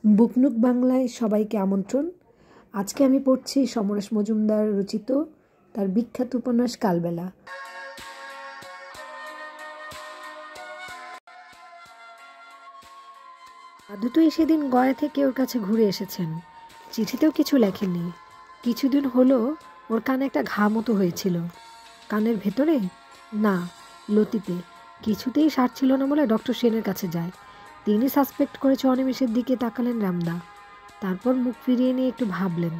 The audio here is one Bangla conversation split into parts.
বুকনুক বাংলায় সবাইকে আমন্ত্রণ। আজকে আমি পড়ছি সমরেশ মজুমদার রচিত তার বিখ্যাত উপন্যাস কালবেলা। দাদু তো সেদিন গয়া থেকে ওর কাছে ঘুরে এসেছেন। চিঠিতেও কিছু লেখেননি। কিছুদিন হলো ওর কানে একটা ঘা মতো হয়েছিল। কানের ভেতরে না, লতিতে। কিছুতেই সারছিল না বলে ডক্টর সেনের কাছে যায়। তিনি সাসপেক্ট করেছে অনিমেষের দিকে তাকালেন রামদা। তারপর মুখ ফিরিয়ে নিয়ে একটু ভাবলেন।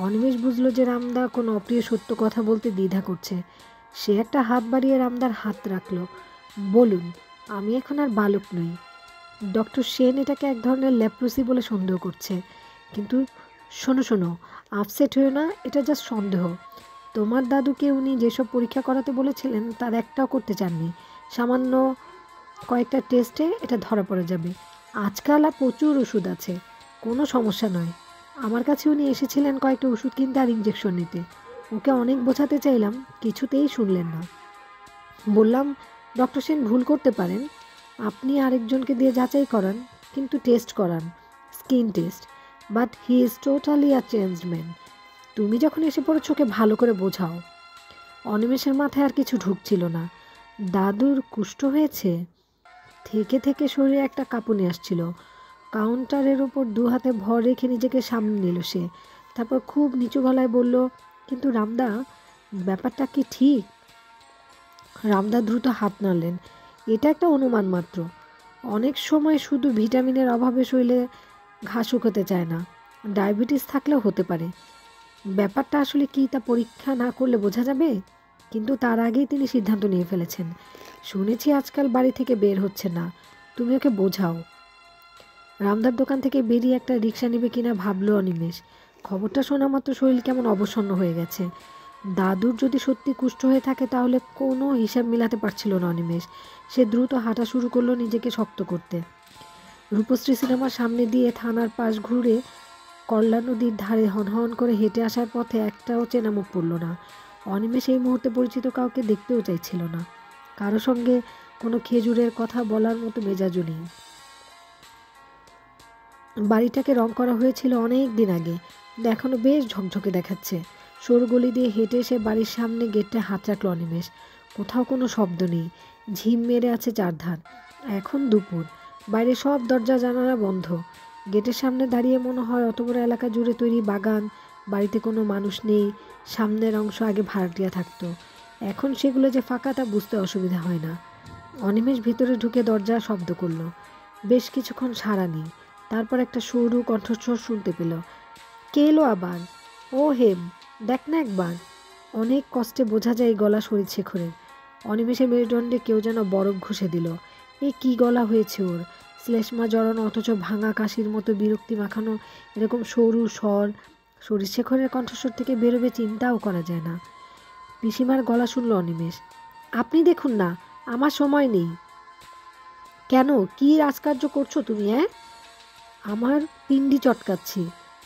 অনিমেষ বুঝলো যে রামদা কোনো অপ্রিয় সত্য কথা বলতে দ্বিধা করছে। সে একটা হাত বাড়িয়ে রামদার হাত রাখল। বলুন, আমি এখন আর বালক নই। ডক্টর সেন এটাকে এক ধরনের লেপ্রোসি বলে সন্দেহ করছে। কিন্তু শোনো, আপসেট হয়েও না, এটা জাস্ট সন্দেহ। তোমার দাদুকে উনি যেসব পরীক্ষা করাতে বলেছিলেন তার একটাও করতে চাননি। সামান্য কয়েকটা টেস্টে এটা ধরা পড়ে যাবে। আজকাল আর প্রচুর ওষুধ আছে, কোনো সমস্যা নয়। আমার কাছে উনি এসেছিলেন কয়েকটা ওষুধ কিনতে আর ইঞ্জেকশন নিতে। ওকে অনেক বোঝাতে চাইলাম, কিছুতেই শুনলেন না। বললাম, ডক্টর সেন ভুল করতে পারেন, আপনি আরেকজনকে দিয়ে যাচাই করান, কিন্তু টেস্ট করান, skin test. But he is totally a changed man. তুমি যখন এসে পড়েছো ওকে ভালো করে বোঝাও। অনিমেষের মাথায় আর কিছু ঢুকছিল না। দাদুর কুষ্ঠ হয়েছে? থেকে থেকে শরীরে একটা কাঁপুনি আসছিল। কাউন্টারের উপর দু হাতে ভর রেখে নিজেকে সামনে নিল সে। তারপর খুব নিচু গলায় বলল, কিন্তু রামদা, ব্যাপারটা কি ঠিক? রামদা দ্রুত হাত নাড়লেন। এটা একটা অনুমান মাত্র। অনেক সময় শুধু ভিটামিনের অভাবে শরীরে ঘা শুকোতে চায় না। ডায়াবেটিস থাকলেও হতে পারে। ব্যাপারটা আসলে কি তা পরীক্ষা না করলে বোঝা যাবে। কিন্তু তার আগেই তিনি সিদ্ধান্ত নিয়ে ফেলেছেন। শুনেছি আজকাল বাড়ি থেকে বের হচ্ছে না। তুমি ওকে বোঝাও। রামদার দোকান থেকে বেরিয়ে একটা রিক্সা নেবে কিনা ভাবলো অনিমেষ। খবরটা শোনা মাত্র শরীর কেমন অবসন্ন হয়ে গেছে। দাদুর যদি সত্যি কুষ্ঠ হয়ে থাকে তাহলে কোনো হিসাব মিলাতে পারছিল না অনিমেষ। সে দ্রুত হাঁটা শুরু করলো নিজেকে শক্ত করতে। রূপশ্রী সিনেমার সামনে দিয়ে থানার পাশ ঘুরে করলা নদীর ধারে হনহন করে হেঁটে আসার পথে একটাও চেনা মুখ পড়ল না। অনিমেষ এই মুহূর্তে পরিচিত কাউকে দেখতেও চাইছিল না। কারো সঙ্গে কোনো খেজুরের কথা বলার মতো মেজাজও নেই। বাড়িটাকে রং করা হয়েছিল অনেক দিন আগে, কিন্তু এখনও বেশ ঝকঝকে দেখাচ্ছে। সরু গলি দিয়ে হেঁটে এসে বাড়ির সামনে গেটটা হাত রাখল অনিমেষ। কোথাও কোনো শব্দ নেই। ঝিম মেরে আছে চারধার। এখন দুপুর। বাইরে সব দরজা জানালা বন্ধ। গেটের সামনে দাঁড়িয়ে মনে হয় অত বড় এলাকা জুড়ে তৈরি বাগান। বাড়িতে কোনো মানুষ নেই। সামনের অংশ আগে ভাড়াটিয়া থাকতো, এখন সেগুলো যে ফাঁকা তা বুঝতে অসুবিধা হয় না। অনিমেষ ভিতরে ঢুকে দরজা শব্দ করল। বেশ কিছুক্ষণ সাড়া নেই। তারপর একটা সরু কণ্ঠস্বর শুনতে পেল। কে এলো আবার? ও হেম, দেখ না একবার। অনেক কষ্টে বোঝা যায় গলা শরীর শেখরের। অনিমেষের মেরুদণ্ডে কেউ যেন বরফ ঘষে দিল। এ কি গলা হয়েছে ওর! শ্লেষ্মা জড়ানো অথচ ভাঙা কাশির মতো বিরক্তি মাখানো এরকম সরু স্বর শরীর শেখরের কণ্ঠস্বর থেকে বেরোবে চিন্তাও করা যায় না। পিসিমার গলা শুনল অনিমেষ। আপনি দেখুন না, আমার সময় নেই। কেন, কি রাজকার্য করছো তুমি? আমার পিণ্ডি চটকাচ্ছি।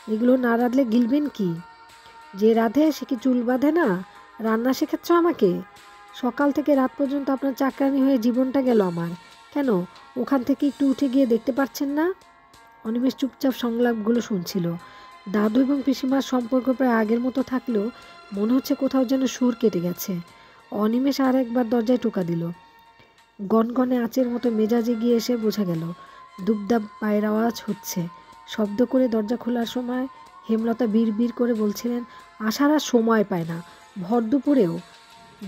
এগুলো না রাঁধলে গিলবেন কি? যে রাঁধে সে কি চুল বাঁধে না? রান্না শেখাচ্ছ আমাকে? সকাল থেকে রাত পর্যন্ত আপনার চাকরানি হয়ে জীবনটা গেল আমার। কেন, ওখান থেকে একটু উঠে গিয়ে দেখতে পাচ্ছেন না? অনিমেষ চুপচাপ সংলাপগুলো শুনছিল। দাদু এবং পিসিমার সম্পর্ক প্রায় আগের মতো থাকলেও মনে হচ্ছে কোথাও যেন সুর কেটে গেছে। অনিমেষ আর একবার দরজায় টোকা দিল। গনগনে আঁচের মতো মেজাজে গিয়ে এসে বোঝা গেল দুবদাব পায়ের আওয়াজ হচ্ছে। শব্দ করে দরজা খোলার সময় হেমলতা বিড় করে বলছিলেন, আসার আর সময় পায় না, ভর দুপুরেও।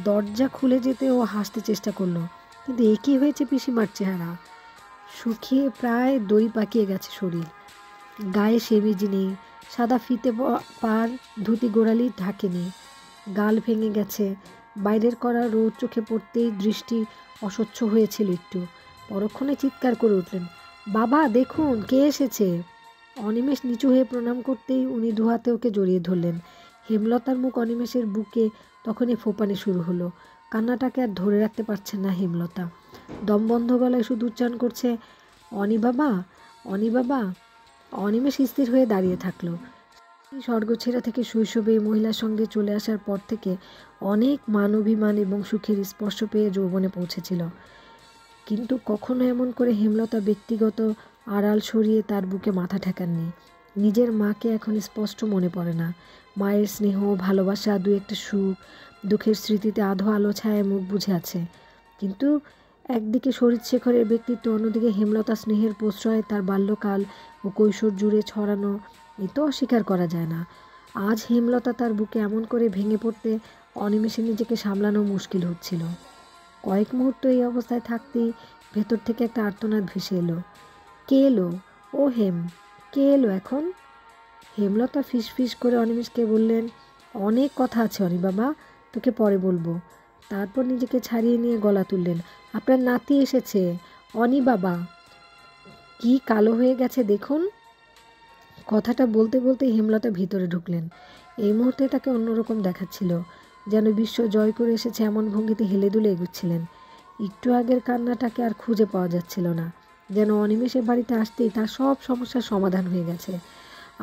দরজা খুলে যেতে ও হাসতে চেষ্টা করলো, কিন্তু একই হয়েছে পিসিমার চেহারা। শুকিয়ে প্রায় দই পাকিয়ে গেছে শরীর। গায়ে সেমিজ নেই, সাদা ফিতে পার ধুতি গোড়ালি ঢাকেনি। গাল ভেঙে গেছে। বাইরের করা রোদ চোখে পড়তেই দৃষ্টি অস্বচ্ছ হয়েছিল একটু। পরক্ষণে চিৎকার করে উঠলেন, বাবা দেখুন কে এসেছে! অনিমেষ নিচু হয়ে প্রণাম করতেই উনি দুহাতে ওকে জড়িয়ে ধরলেন। হেমলতার মুখ অনিমেষের বুকে তখনই ফোপানি শুরু হলো। কান্নাটাকে আর ধরে রাখতে পারছেন না হেমলতা। দমবন্ধ গলায় শুধু উচ্চারণ করছে, অনি বাবা, অনি বাবা। অনিমেষ স্থির হয়ে দাঁড়িয়ে থাকলো। স্বর্গছেরা থেকে শৈশবে এই মহিলার সঙ্গে চলে আসার পর থেকে অনেক মান অভিমান এবং সুখের স্পর্শ পেয়ে যৌবনে পৌঁছেছিল। কিন্তু কখনো এমন করে হেমলতা ব্যক্তিগত আড়াল সরিয়ে তার বুকে মাথা ঠেকাননি। নিজের মাকে এখন স্পষ্ট মনে পড়ে না। মায়ের স্নেহ, ভালোবাসা, দু একটা সুখ, দুঃখের স্মৃতিতে আধো আলো ছায়ায় মুখ বুজে আছে। কিন্তু একদিকে শরীরশেখরের ব্যক্তিত্ব, অন্যদিকে হেমলতা স্নেহের প্রশ্রয়ে তার বাল্যকাল ও কৈশোর জুড়ে ছড়ানো, এ তো অস্বীকার করা যায় না। আজ হেমলতা তার বুকে এমন করে ভেঙে পড়তে অনিমেষে নিজেকে সামলানো মুশকিল হচ্ছিল। কয়েক মুহূর্ত এই অবস্থায় থাকতেই ভেতর থেকে একটা আর্তনাদ ভেসে এলো। কে এলো? ও হেম, কে এলো এখন? হেমলতা ফিসফিস করে অনিমেষকে বললেন, অনেক কথা আছে অনি বাবা, তোকে পরে বলবো। তারপর নিজেকে ছাড়িয়ে নিয়ে গলা তুললেন, আপনার নাতি এসেছে অনি বাবা, কি কালো হয়ে গেছে দেখুন। কথাটা বলতে বলতে হেমলতা ভিতরে ঢুকলেন। এই মুহূর্তে তাকে অন্যরকম দেখাচ্ছিল, যেন বিশ্ব জয় করে এসেছে এমন ভঙ্গিতে হেলে দুলে এগুচ্ছিলেন। একটু আগের কান্নাটাকে আর খুঁজে পাওয়া যাচ্ছিল না, যেন অনিমেষে বাড়িতে আসতেই তার সব সমস্যার সমাধান হয়ে গেছে।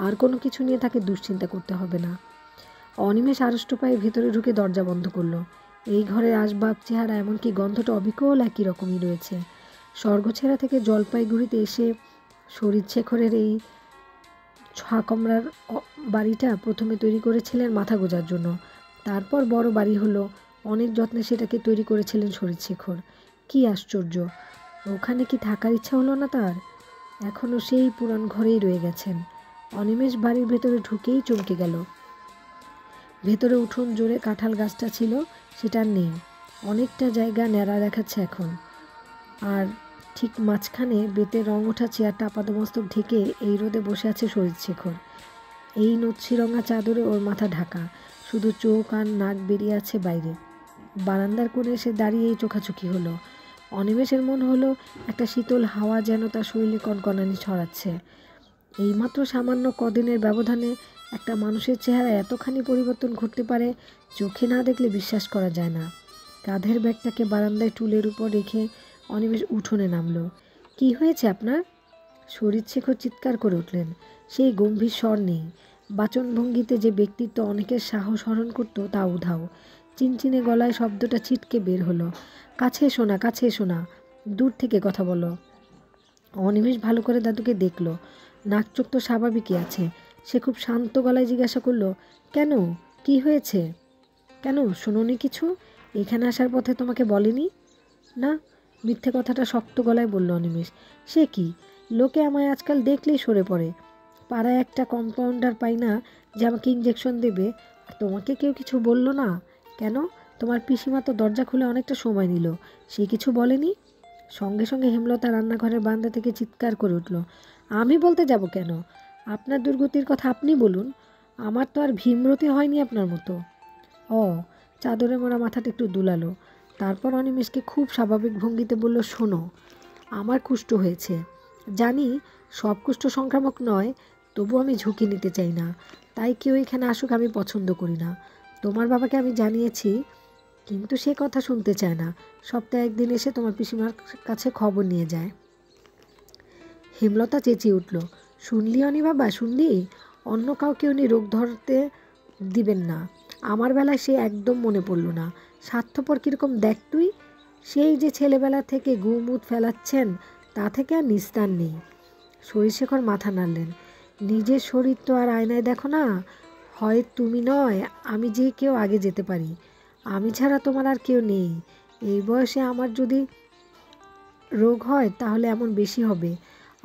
আর কোনো কিছু নিয়ে তাকে দুশ্চিন্তা করতে হবে না। অনিমেষ আড়ষ্ট পায়ে ভেতরে ঢুকে দরজা বন্ধ করলো। এই ঘরের আসবাব, চেহারা, এমনকি গন্ধটা অবিকল একই রকমই রয়েছে। স্বর্গছেরা থেকে জলপাইগুড়িতে এসে শরীরশেখরের এই 6 কামরার বাড়িটা প্রথমে তৈরি করেছিলেন মাথা গোঁজার জন্য। তারপর বড় বাড়ি হলো। অনেক যত্নে সেটাকে তৈরি করেছিলেন শরীরশেখর। কি আশ্চর্য, ওখানে কি থাকার ইচ্ছা হলো না তার? এখনও সেই পুরান ঘরেই রয়ে গেছেন। অনিমেষ বাড়ির ভেতরে ঢুকেই চমকে গেল। ভেতরে উঠোন জোরে কাঁঠাল গাছটা ছিল, সেটা নেই। অনেকটা জায়গা ন্যাড়া দেখাচ্ছে এখন। আর ঠিক মাঝখানে বেতের রং ওঠা চেয়ারটা আপাদমস্তক ঢেকে এই রোদে বসে আছে শরীরশেখর। এই নচ্ছিরঙা চাদরে ওর মাথা ঢাকা, শুধু চোখ আর নাক বেরিয়ে আছে বাইরে। বারান্দার কোণে এসে দাঁড়িয়েই চোখাচোখি হলো। অনিমেষের মন হলো একটা শীতল হাওয়া যেন তার শরীরে কনকনানি ছড়াচ্ছে। এইমাত্র সামান্য কদিনের ব্যবধানে একটা মানুষের চেহারা এতখানি পরিবর্তন ঘটতে পারে, চোখে না দেখলে বিশ্বাস করা যায় না। কাঁধের ব্যাগটাকে বারান্দায় টুলের উপর রেখে অনিমেষ উঠোনে নামলো। কি হয়েছে আপনার? শরীরশেখর চিৎকার করে উঠলেন। সেই গম্ভীর স্বর নেই। বাচনভঙ্গিতে যে ব্যক্তিত্ব অনেকের সাহস হরণ করত তা উধাও। চিনচিনে গলায় শব্দটা ছিটকে বের হলো, কাছে এসো না, কাছে এসো না, দূর থেকে কথা বলো। অনিমেষ ভালো করে দাদুকে দেখলো। নাক চোখ তো স্বাভাবিকই আছে। সে খুব শান্ত গলায় জিজ্ঞাসা করলো, কেন, কি হয়েছে? কেন, শোনোনি কিছু? এখানে আসার পথে তোমাকে বলেনি? না। মিথ্যে কথাটা শক্ত গলায় বলল অনিমেষ। সে কি, লোকে আমায় আজকাল দেখলেই সরে পড়ে। পাড়ায় একটা কম্পাউন্ডার পাই না যে আমাকে ইঞ্জেকশন দেবে, আর তোমাকে কেউ কিছু বলল না? কেন, তোমার পিসিমা তো দরজা খুলে অনেকটা সময় নিল, সে কিছু বলেনি? সঙ্গে সঙ্গে হেমলতা রান্নাঘরের বারান্দা থেকে চিৎকার করে উঠল, আমি বলতে যাব কেন? আপনার দুর্গতির কথা আপনি বলুন, আমার তো আর ভীমরতি হয়নি আপনার মতো। ও, চাদরে মোড়া মাথাটা একটু দুলালো। তারপর অনিমেষকে খুব স্বাভাবিক ভঙ্গিতে বলল, শোনো, আমার কুষ্ঠ হয়েছে। জানি সব কুষ্ঠ সংক্রামক নয়, তবু আমি ঝুঁকি নিতে চাই না। তাই কেউ এখানে আসুক আমি পছন্দ করি না। তোমার বাবাকে আমি জানিয়েছি, কিন্তু সে কথা শুনতে চায় না। সপ্তাহে একদিন এসে তোমার পিসিমার কাছে খবর নিয়ে যায়। হেমলতা চেঁচিয়ে উঠল, শুনলি অনি বাবা, শুনলি? অন্য কাউকে উনি রোগ ধরতে দিবেন না। আমার বেলায় সে একদম মনে পড়ল না। স্বার্থপর কীরকম দেখ তুই। সেই যে ছেলেবেলা থেকে গুমুত ফেলাচ্ছেন, তা থেকে আর নিস্তার নেই। শরীরশেখর মাথা নাড়লেন। নিজের শরীর তো আর আয়নায় দেখো না। হয় তুমি নয়, আমি যে কেউ আগে যেতে পারি। আমি ছাড়া তোমার আর কেউ নেই। এই বয়সে আমার যদি রোগ হয় তাহলে এমন বেশি হবে।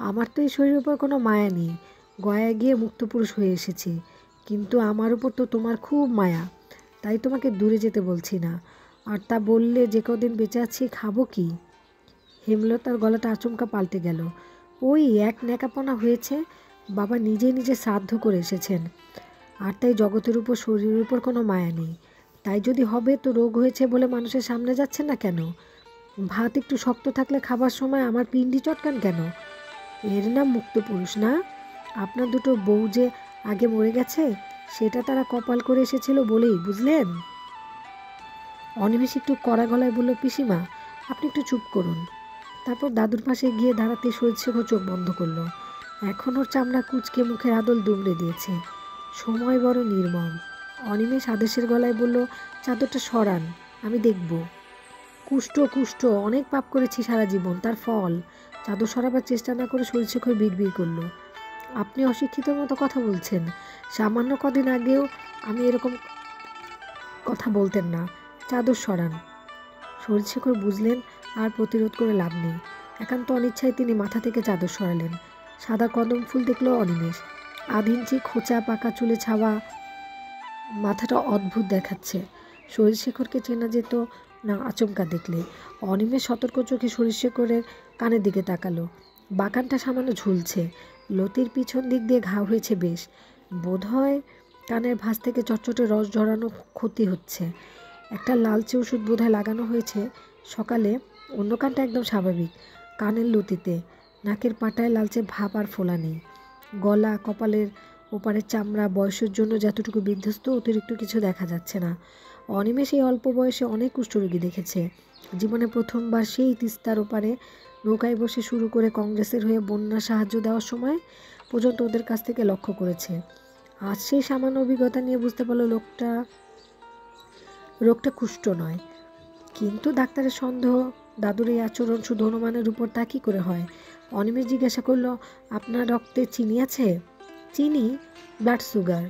আমার তো এই শরীরের উপর কোনো মায়া নেই। গয়ায় গিয়ে মুক্তপুরুষ হয়ে এসেছি, কিন্তু আমার উপর তো তোমার খুব মায়া। তাই তোমাকে দূরে যেতে বলছি না। আর তা বললে যে কদিন বেঁচে আছি খাবো কি? হেমলতার গলাটা আচমকা পাল্টে গেল। ওই এক ন্যাকাপনা হয়েছে। বাবা নিজে নিজে শ্রাদ্ধ করে এসেছেন, আর তাই জগতের উপর, শরীরের উপর কোনো মায়া নেই। তাই যদি হবে তো রোগ হয়েছে বলে মানুষের সামনে যাচ্ছেন না কেন? ভাত একটু শক্ত থাকলে খাবার সময় আমার পিণ্ডি চটকান কেন? এর নাম মুক্তপুরুষ না? আপনার দুটো বউ যে আগে মরে গেছে, সেটা তারা কপাল করে এসেছিল বলেই, বুঝলেন? অনিমেষ একটু কড়া গলায় বলল, পিসিমা আপনি একটু চুপ করুন। তারপর দাদুর পাশে গিয়ে দাঁড়াতে শরীরশেখর চোখ বন্ধ করলো। এখন ওর চামড়া কুঁচকে মুখের আদল দুমড়ে দিয়েছে। সময় বড় নির্মম। অনিমেষ আদেশের গলায় বলল, চাদরটা সরান, আমি দেখব। কুষ্ঠ কুষ্ঠ, অনেক পাপ করেছি সারা জীবন, তার ফল। চাদর সরাবার চেষ্টা না করে শরীরশেখর বিড়বিড় করল, আপনি অশিক্ষিতর মতো কথা বলছেন। সামান্য কদিন আগেও আমি এরকম কথা বলতেন না। চাদর সরান। শরীরশেখর বুঝলেন আর প্রতিরোধ করে লাভ নেই। একান্ত অনিচ্ছায় তিনি মাথা থেকে চাদর সরালেন। সাদা কদম ফুল দেখল অনিমেষ। আধ ইঞ্চি খোঁচা পাকা চুলে ছাওয়া মাথাটা অদ্ভুত দেখাচ্ছে। শরীরশেখরকে চেনা যেত না আচমকা দেখলে। অনিমেষ সতর্ক চোখে শরীরশেখরের কানের দিকে তাকালো। বাঁকানটা সামান্য ঝুলছে, লতির পিছন দিক দিয়ে ঘা হয়েছে বেশ। বোধহয় কানের ভাঁজ থেকে চটচটে রস ঝরানো ক্ষতি হচ্ছে। একটা লালচে ওষুধ বোধহয় লাগানো হয়েছে সকালে। অন্য কানটা একদম স্বাভাবিক, কানের লতিতে নাকের পাটায় লালচে ভাব আর ফোলা নেই। গলা, কপালের ওপারের চামড়া বয়সের জন্য যতটুকু বিধ্বস্ত, অতিরিক্ত কিছু দেখা যাচ্ছে না। অনিমেষ এই অল্প বয়সে অনেক কুষ্ঠরোগী দেখেছে। জীবনে প্রথমবার সেই তিস্তার ওপারে নৌকায় বসে শুরু করে কংগ্রেসের হয়ে বন্যা সাহায্য দেওয়ার সময় পর্যন্ত ওদের কাছ থেকে লক্ষ্য করেছে। আজ সেই সামান্য অভিজ্ঞতা নিয়ে বুঝতে পারল রোগটা কুষ্ঠ নয়। কিন্তু ডাক্তারের সন্দেহ, দাদুর এই আচরণ শুধু অনুমানের উপর, তা কী করে হয়? অনিমেষ জিজ্ঞাসা করল, আপনার রক্তে চিনি আছে? চিনি? Blood sugar?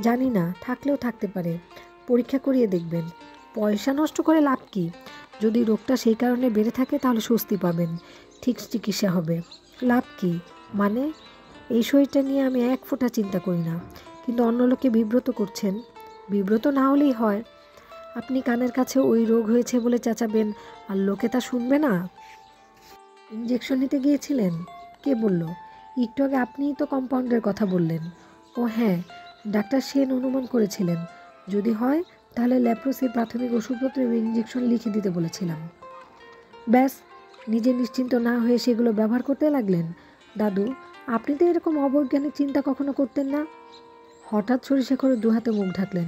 জানি না, থাকলেও থাকতে পারে। পরীক্ষা করিয়ে দেখবেন। পয়সা নষ্ট করে লাভ কি? যদি রোগটা সেই কারণে বেড়ে থাকে তাহলে স্বস্তি পাবেন, ঠিক চিকিৎসা হবে। লাভ কি মানে? এই শরীরটা নিয়ে আমি এক ফোঁটা চিন্তা করি না, কিন্তু অন্য লোককে বিব্রত করছেন। বিব্রত না হলেই হয়। আপনি কানের কাছে ওই রোগ হয়েছে বলে চেঁচাবেন, আর লোকে তা শুনবে না। ইঞ্জেকশন নিতে গিয়েছিলেন? কে বলল? একটু আগে আপনিই তো কম্পাউন্ডের কথা বললেন। ও হ্যাঁ, ডাক্তার সেন অনুমান করেছিলেন যদি হয় তাহলে ল্যাপ্রোসির প্রাথমিক ওষুধপত্র এবং ইঞ্জেকশন লিখে দিতে বলেছিলাম। ব্যাস, নিজে নিশ্চিন্ত না হয়ে সেগুলো ব্যবহার করতে লাগলেন। দাদু, আপনি তো এরকম অবৈজ্ঞানিক চিন্তা কখনো করতেন না। হঠাৎ শরীরশেখরের দুহাতে মুখ ঢাকলেন।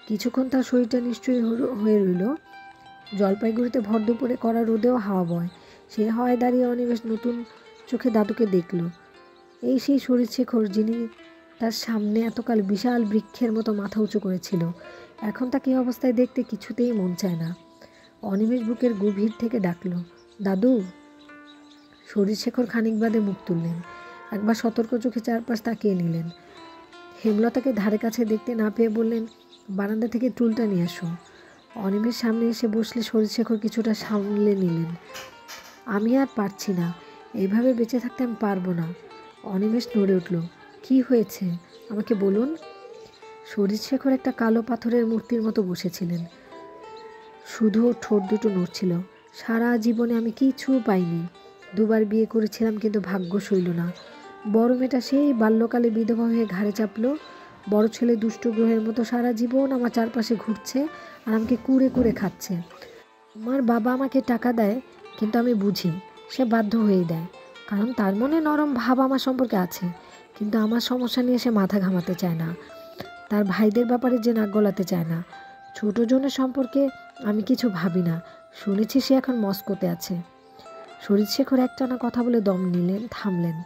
কিছুক্ষণ তার শরীরটা নিশ্চয়ই হয়ে রইল। জলপাইগুড়িতে ভর দুপুরে কড়া রোদেও হাওয়া বয়। সেই হাওয়ায় দাঁড়িয়ে অনিমেষ নতুন চোখে দাদুকে দেখল। এই সেই শরীরশেখর যিনি তার সামনে এতকাল বিশাল বৃক্ষের মতো মাথা উঁচু করেছিল। এখন তাকে এই অবস্থায় দেখতে কিছুতেই মন চায় না। অনিমেষ বুকের গভীর থেকে ডাকল, দাদু। শরীরশেখর খানিক বাদে মুখ তুললেন। একবার সতর্ক চোখে চারপাশ তাকিয়ে নিলেন। হেমলতাকে ধারে কাছে দেখতে না পেয়ে বললেন, বারান্দা থেকে টুলটা নিয়ে আসো। অনিমেষ সামনে এসে বসলে শরীরশেখর কিছুটা সামলে নিলেন। আমি আর পারছি না, এইভাবে বেঁচে থাকতে আমি পারবো না। অনিমেষ নড়ে উঠল। কি হয়েছে আমাকে বলুন। শরীরশেখর একটা কালো পাথরের মূর্তির মতো বসেছিলেন, শুধু ঠোঁট দুটো নড়ছিল। সারা জীবনে আমি কিছু পাইনি। দুবার বিয়ে করেছিলাম, কিন্তু ভাগ্য সইল না। বড় মেয়েটা সেই বাল্যকালে বিধবা হয়ে ঘাড়ে চাপলো। বড় ছেলে দুষ্ট গ্রহের মতো সারা জীবন আমার চারপাশে ঘুরছে আর আমাকে কুড়ে কুড়ে খাচ্ছে। আমার বাবা আমাকে টাকা দেয়, কিন্তু আমি বুঝি সে বাধ্য হয়েই দেয়, কারণ তার মনে নরম ভাব আমার সম্পর্কে আছে। কিন্তু আমার সমস্যা নিয়ে সে মাথা ঘামাতে চায় না। তার ভাইদের ব্যাপারে যে নাক গলাতে চায় না। ছোট জনের সম্পর্কে আমি কিছু ভাবি না। শুনেছি সে এখন মস্কোতে আছে। শরীরশেখর একটানা কথা বলে দম নিলেন, থামলেন।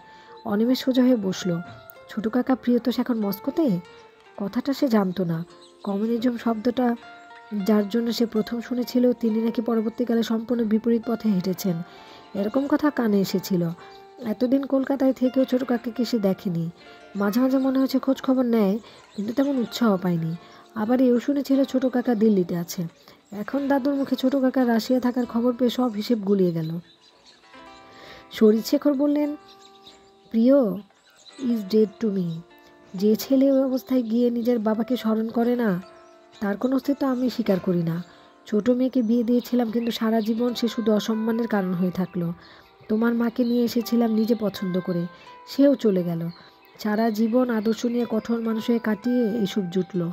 অনিমেষ সোজা হয়ে বসল। ছোট কাকা প্রিয়তোষ এখন মস্কোতে? কথাটা সে জানতো না। কমিউনিজম শব্দটা যার জন্য সে প্রথম শুনেছিল, তিনি নাকি পরবর্তীকালে সম্পূর্ণ বিপরীত পথে হেঁটেছেন, এরকম কথা কানে এসেছিল। এতদিন কলকাতায় থেকেও ছোট কাকাকে সে দেখেনি। মাঝে মাঝে মনে হয়েছে খোঁজ খবর নেয়, কিন্তু তেমন উৎসাহ পায়নি। আবার এও শুনেছিল ছোট কাকা দিল্লিতে আছে। এখন দাদুর মুখে ছোট কাকা রাশিয়া থাকার খবর পেয়ে সব হিসেব গুলিয়ে গেল। শরীরশেখর বললেন, প্রিয় ইজ ডেড টু মি। যে ছেলে ওই অবস্থায় গিয়ে নিজের বাবাকে স্মরণ করে না, তার কোনো অস্তিত্ব আমি স্বীকার করি না। ছোট মেয়েকে বিয়ে দিয়েছিলাম, কিন্তু সারা জীবন সে শুধু অসম্মানের কারণ হয়ে থাকলো। তোমার মাকে নিয়ে এসেছিলাম নিজে পছন্দ করে, সেও চলে গেল। সারা জীবন আদর্শ নিয়ে কঠোর মানুষ হয়ে কাটিয়ে এইসব জুটলো।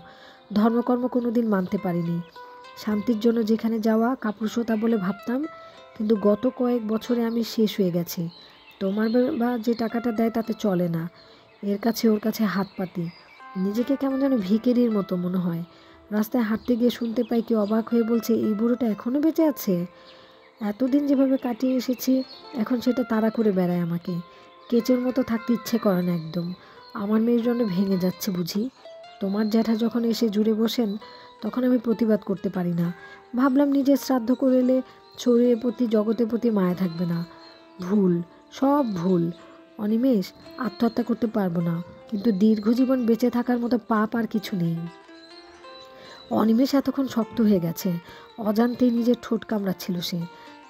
ধর্মকর্ম কোনো দিন মানতে পারিনি। শান্তির জন্য যেখানে যাওয়া কাপুরুষতা বলে ভাবতাম, কিন্তু গত কয়েক বছরে আমি শেষ হয়ে গেছি। তোমার বাবা যে টাকাটা দেয় তাতে চলে না। এর কাছে ওর কাছে হাত পাতি। নিজেকে কেমন যেন ভিখারির মতো মনে হয়। রাস্তায় হাঁটতে গিয়ে শুনতে পাই কেউ অবাক হয়ে বলছে, এই বুড়োটা এখনও বেঁচে আছে। এতদিন যেভাবে কাটিয়ে এসেছি, এখন সেটা তাড়া করে বেড়ায় আমাকে। কেচের মতো থাকতে ইচ্ছে করে না একদম। আমার মেয়ের জন্য ভেঙে যাচ্ছে বুঝি। তোমার জ্যাঠা যখন এসে জুড়ে বসেন, তখন আমি প্রতিবাদ করতে পারি না। ভাবলাম নিজের শ্রাদ্ধ করলে শরীরের প্রতি জগতের প্রতি মায়া থাকবে না। ভুল, সব ভুল। অনিমেষ, আত্মহত্যা করতে পারবো না, কিন্তু দীর্ঘ জীবন বেঁচে থাকার মতো পাপ আর কিছু নেই। অনিমেষ এতক্ষণ শক্ত হয়ে গেছে, অজান্তেই নিজের ঠোঁট কামড়াচ্ছিল সে।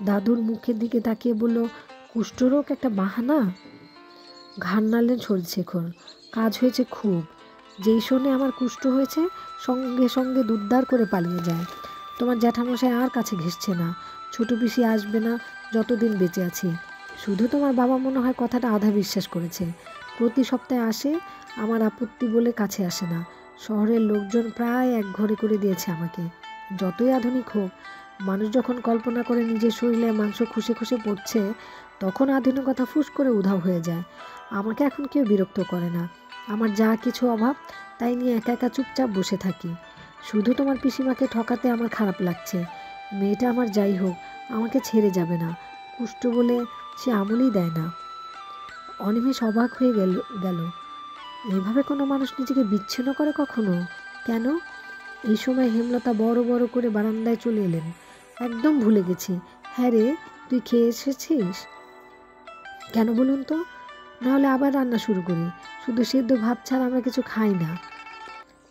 দাদুর মুখের দিকে তাকিয়ে বলল, কুষ্ঠরোগ একটা বাহানা? ঘাড় নাড়লেন শরীরশেখর। কাজ হয়েছে খুব। যেই শোনে আমার কুষ্ঠ হয়েছে, সঙ্গে সঙ্গে দুদ্দার করে পালিয়ে যায়। তোমার জ্যাঠামশাই আর কাছে ঘেঁষছে না, ছোট পিসি আসবে না যতদিন বেঁচে আছি। শুধু তোমার বাবা মনে হয় কথাটা আধা বিশ্বাস করেছে। প্রতি সপ্তাহে আসে, আমার আপত্তি বলে কাছে আসে না। শহরের লোকজন প্রায় একঘরে করে দিয়েছে আমাকে। যতই আধুনিক হোক, মানুষ যখন কল্পনা করে নিজের শরীরে মাংস খুশে খুশে পড়ছে, তখন আধুনিকতা ফুস করে উধাও হয়ে যায়। আমাকে এখন কেউ বিরক্ত করে না। আমার যা কিছু অভাব, তাই নিয়ে একা একা চুপচাপ বসে থাকি। শুধু তোমার পিসিমাকে ঠকাতে আমার খারাপ লাগছে। মেয়েটা আমার যাই হোক, আমাকে ছেড়ে যাবে না। কুষ্ঠ বলে সে আমলই দেয় না। অনিমেষ অবাক হয়ে গেল। এইভাবে কোনো মানুষ নিজেকে বিচ্ছিন্ন করে কখনো? কেন? এই সময় হেমলতা বড় বড় করে বারান্দায় চলে এলেন। একদম ভুলে গেছি। হ্যাঁ রে, তুই খেয়ে এসেছিস? কেন বলুন তো, নাহলে আবার রান্না শুরু করি। শুধু সেদ্ধ ভাত ছাড়া আমরা কিছু খাই না।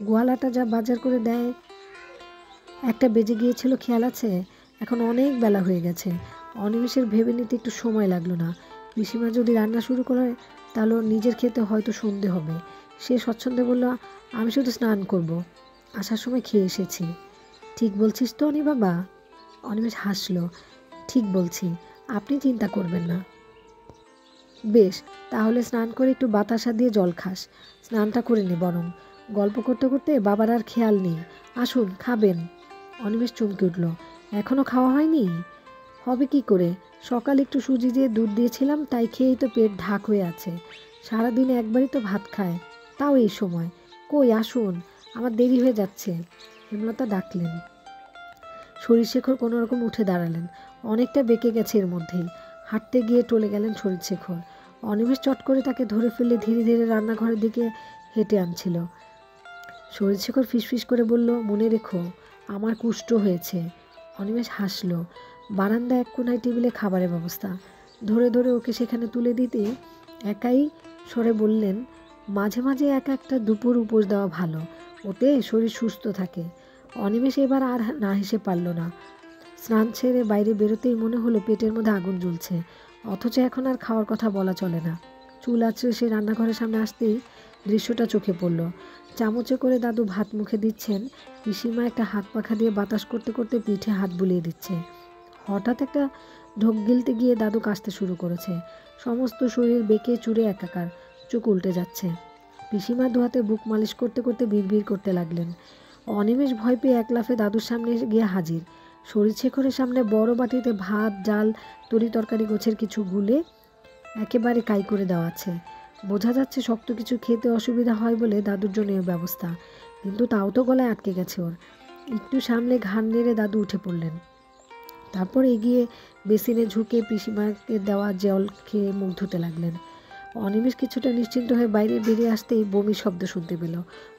গোয়ালাটা যা বাজার করে দেয়। একটা বেজে গিয়েছিল, খেয়াল আছে? এখন অনেক বেলা হয়ে গেছে। অনিমেষের ভেবে নিতে একটু সময় লাগলো না। পিসিমা যদি রান্না শুরু করে, তাহলে ওর নিজের খেতে হয়তো সন্ধে হবে। সে স্বচ্ছন্দে বলল, আমি শুধু স্নান করব, আসার সময় খেয়ে এসেছি। ঠিক বলছিস তো অনি বাবা? অনিমেষ হাসলো। ঠিক বলছি, আপনি চিন্তা করবেন না। বেশ, তাহলে স্নান করে একটু বাতাসা দিয়ে জল খাস। স্নানটা করে নে বরং। গল্প করতে করতে বাবার আর খেয়াল নেই। আসুন, খাবেন। অনিমেষ চমকে উঠল। এখনও খাওয়া হয়নি? হবে কি করে? সকালে একটু সুজি দিয়ে দুধ দিয়েছিলাম, তাই খেয়েই তো পেট ঢাক হয়ে আছে। সারাদিনে একবারই তো ভাত খায়, তাও এই সময়। কই, আসুন, আমার দেরি হয়ে যাচ্ছে। হেমলতা ডাকলেন। শরীরশেখর কোনো রকম উঠে দাঁড়ালেন। অনেকটা বেঁকে গেছে এর মধ্যেই। হাঁটতে গিয়ে টলে গেলেন শরীরশেখর। অনিমেষ চট করে তাকে ধরে ফেলে ধীরে ধীরে রান্নাঘরের দিকে হেঁটে আনছিল। শরীরশেখর ফিসফিস করে বলল, মনে রেখো, আমার কুষ্ঠ হয়েছে। অনিমেষ হাসল। বারান্দায় এক কোনায় টেবিলে খাবারের ব্যবস্থা। ধরে ধরে ওকে সেখানে তুলে দিতে একাই স্বরে বললেন, মাঝে মাঝে একা একটা দুপুর উপোস দেওয়া ভালো, ওতে শরীর সুস্থ থাকে। অনিমেষ এবার আর না হেসে পারল না। স্নান ছেড়ে বাইরে বেরোতেই মনে হলো পেটের মধ্যে আগুন জ্বলছে, অথচ এখন আর খাওয়ার কথা বলা চলে না। চুল আঁচড়ে সে রান্নাঘরের সামনে আসতেই দৃশ্যটা চোখে পড়ল। চামচে করে দাদু ভাত মুখে দিচ্ছেন, পিসিমা একটা হাত পাখা দিয়ে বাতাস করতে করতে পিঠে হাত বুলিয়ে দিচ্ছে। হঠাৎ একটা ঢোক গিলতে গিয়ে দাদু কাশতে শুরু করেছে। সমস্ত শরীর বেঁকে চুরে একাকার, চোখ উল্টে যাচ্ছে। পিসিমা দুহাতে বুক মালিশ করতে করতে বিড়বিড় করতে লাগলেন। অনিমেষ ভয় পেয়ে এক লাফে দাদুর সামনে গিয়ে হাজির। শরীরশেখরের সামনে বড় বাটিতে ভাত, ডাল, তরি তরকারি গোছের কিছু গুলে একেবারে কাই করে দেওয়া আছে। বোঝা যাচ্ছে শক্ত কিছু খেতে অসুবিধা হয় বলে দাদুর জন্য এই ব্যবস্থা, কিন্তু তাও তো গলায় আটকে গেছে ওর। একটু সামলে ঘাড় নেড়ে দাদু উঠে পড়লেন। তারপর এগিয়ে বেসিনে ঝুঁকে পিসিমাকে দেওয়া জল খেয়ে মুখ ধুতে লাগলেন। অনিমেষ কিছুটা নিশ্চিন্ত হয়ে বাইরে বেরিয়ে আসতেই বমির শব্দ শুনতে পেল।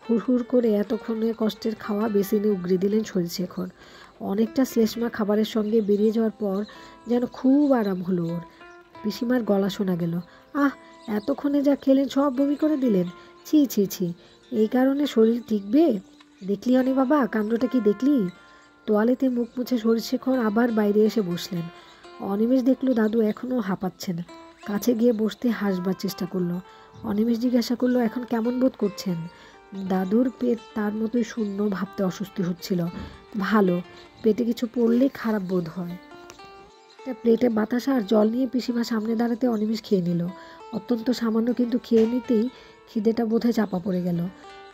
হুড়হুড় করে এতক্ষণে কষ্টের খাওয়া বেসিনে উগড়ে দিলেন শরীরশেখর। অনেকটা শ্লেষ্মা খাবারের সঙ্গে বেরিয়ে যাওয়ার পর যেন খুব আরাম হলো ওর। পিসিমার গলা শোনা গেল, আহ, এতক্ষণে যা খেলেন সব বমি করে দিলেন। ছি ছি ছি, এই কারণে শরীর টিকবে? দেখলি অনি বাবা, কাণ্ডটা কি দেখলি? তোয়ালেতে মুখ মুছে শরীরশেখর আবার বাইরে এসে বসলেন। অনিমেষ দেখল দাদু এখনও হাঁপাচ্ছেন। কাছে গিয়ে বসতে হাসবার চেষ্টা করলো। অনিমেষ জিজ্ঞাসা করলো, এখন কেমন বোধ করছেন? দাদুর পেট তার মতোই শূন্য, ভাবতে অস্বস্তি হচ্ছিল। ভালো, পেটে কিছু পড়লে খারাপ বোধ হয়। একটা প্লেটে বাতাসা আর জল নিয়ে পিসিমা সামনে দাঁড়াতে অনিমেষ খেয়ে নিল। অত্যন্ত সামান্য, কিন্তু খেয়ে নিতেই খিদেটা বোধহয় চাপা পড়ে গেল।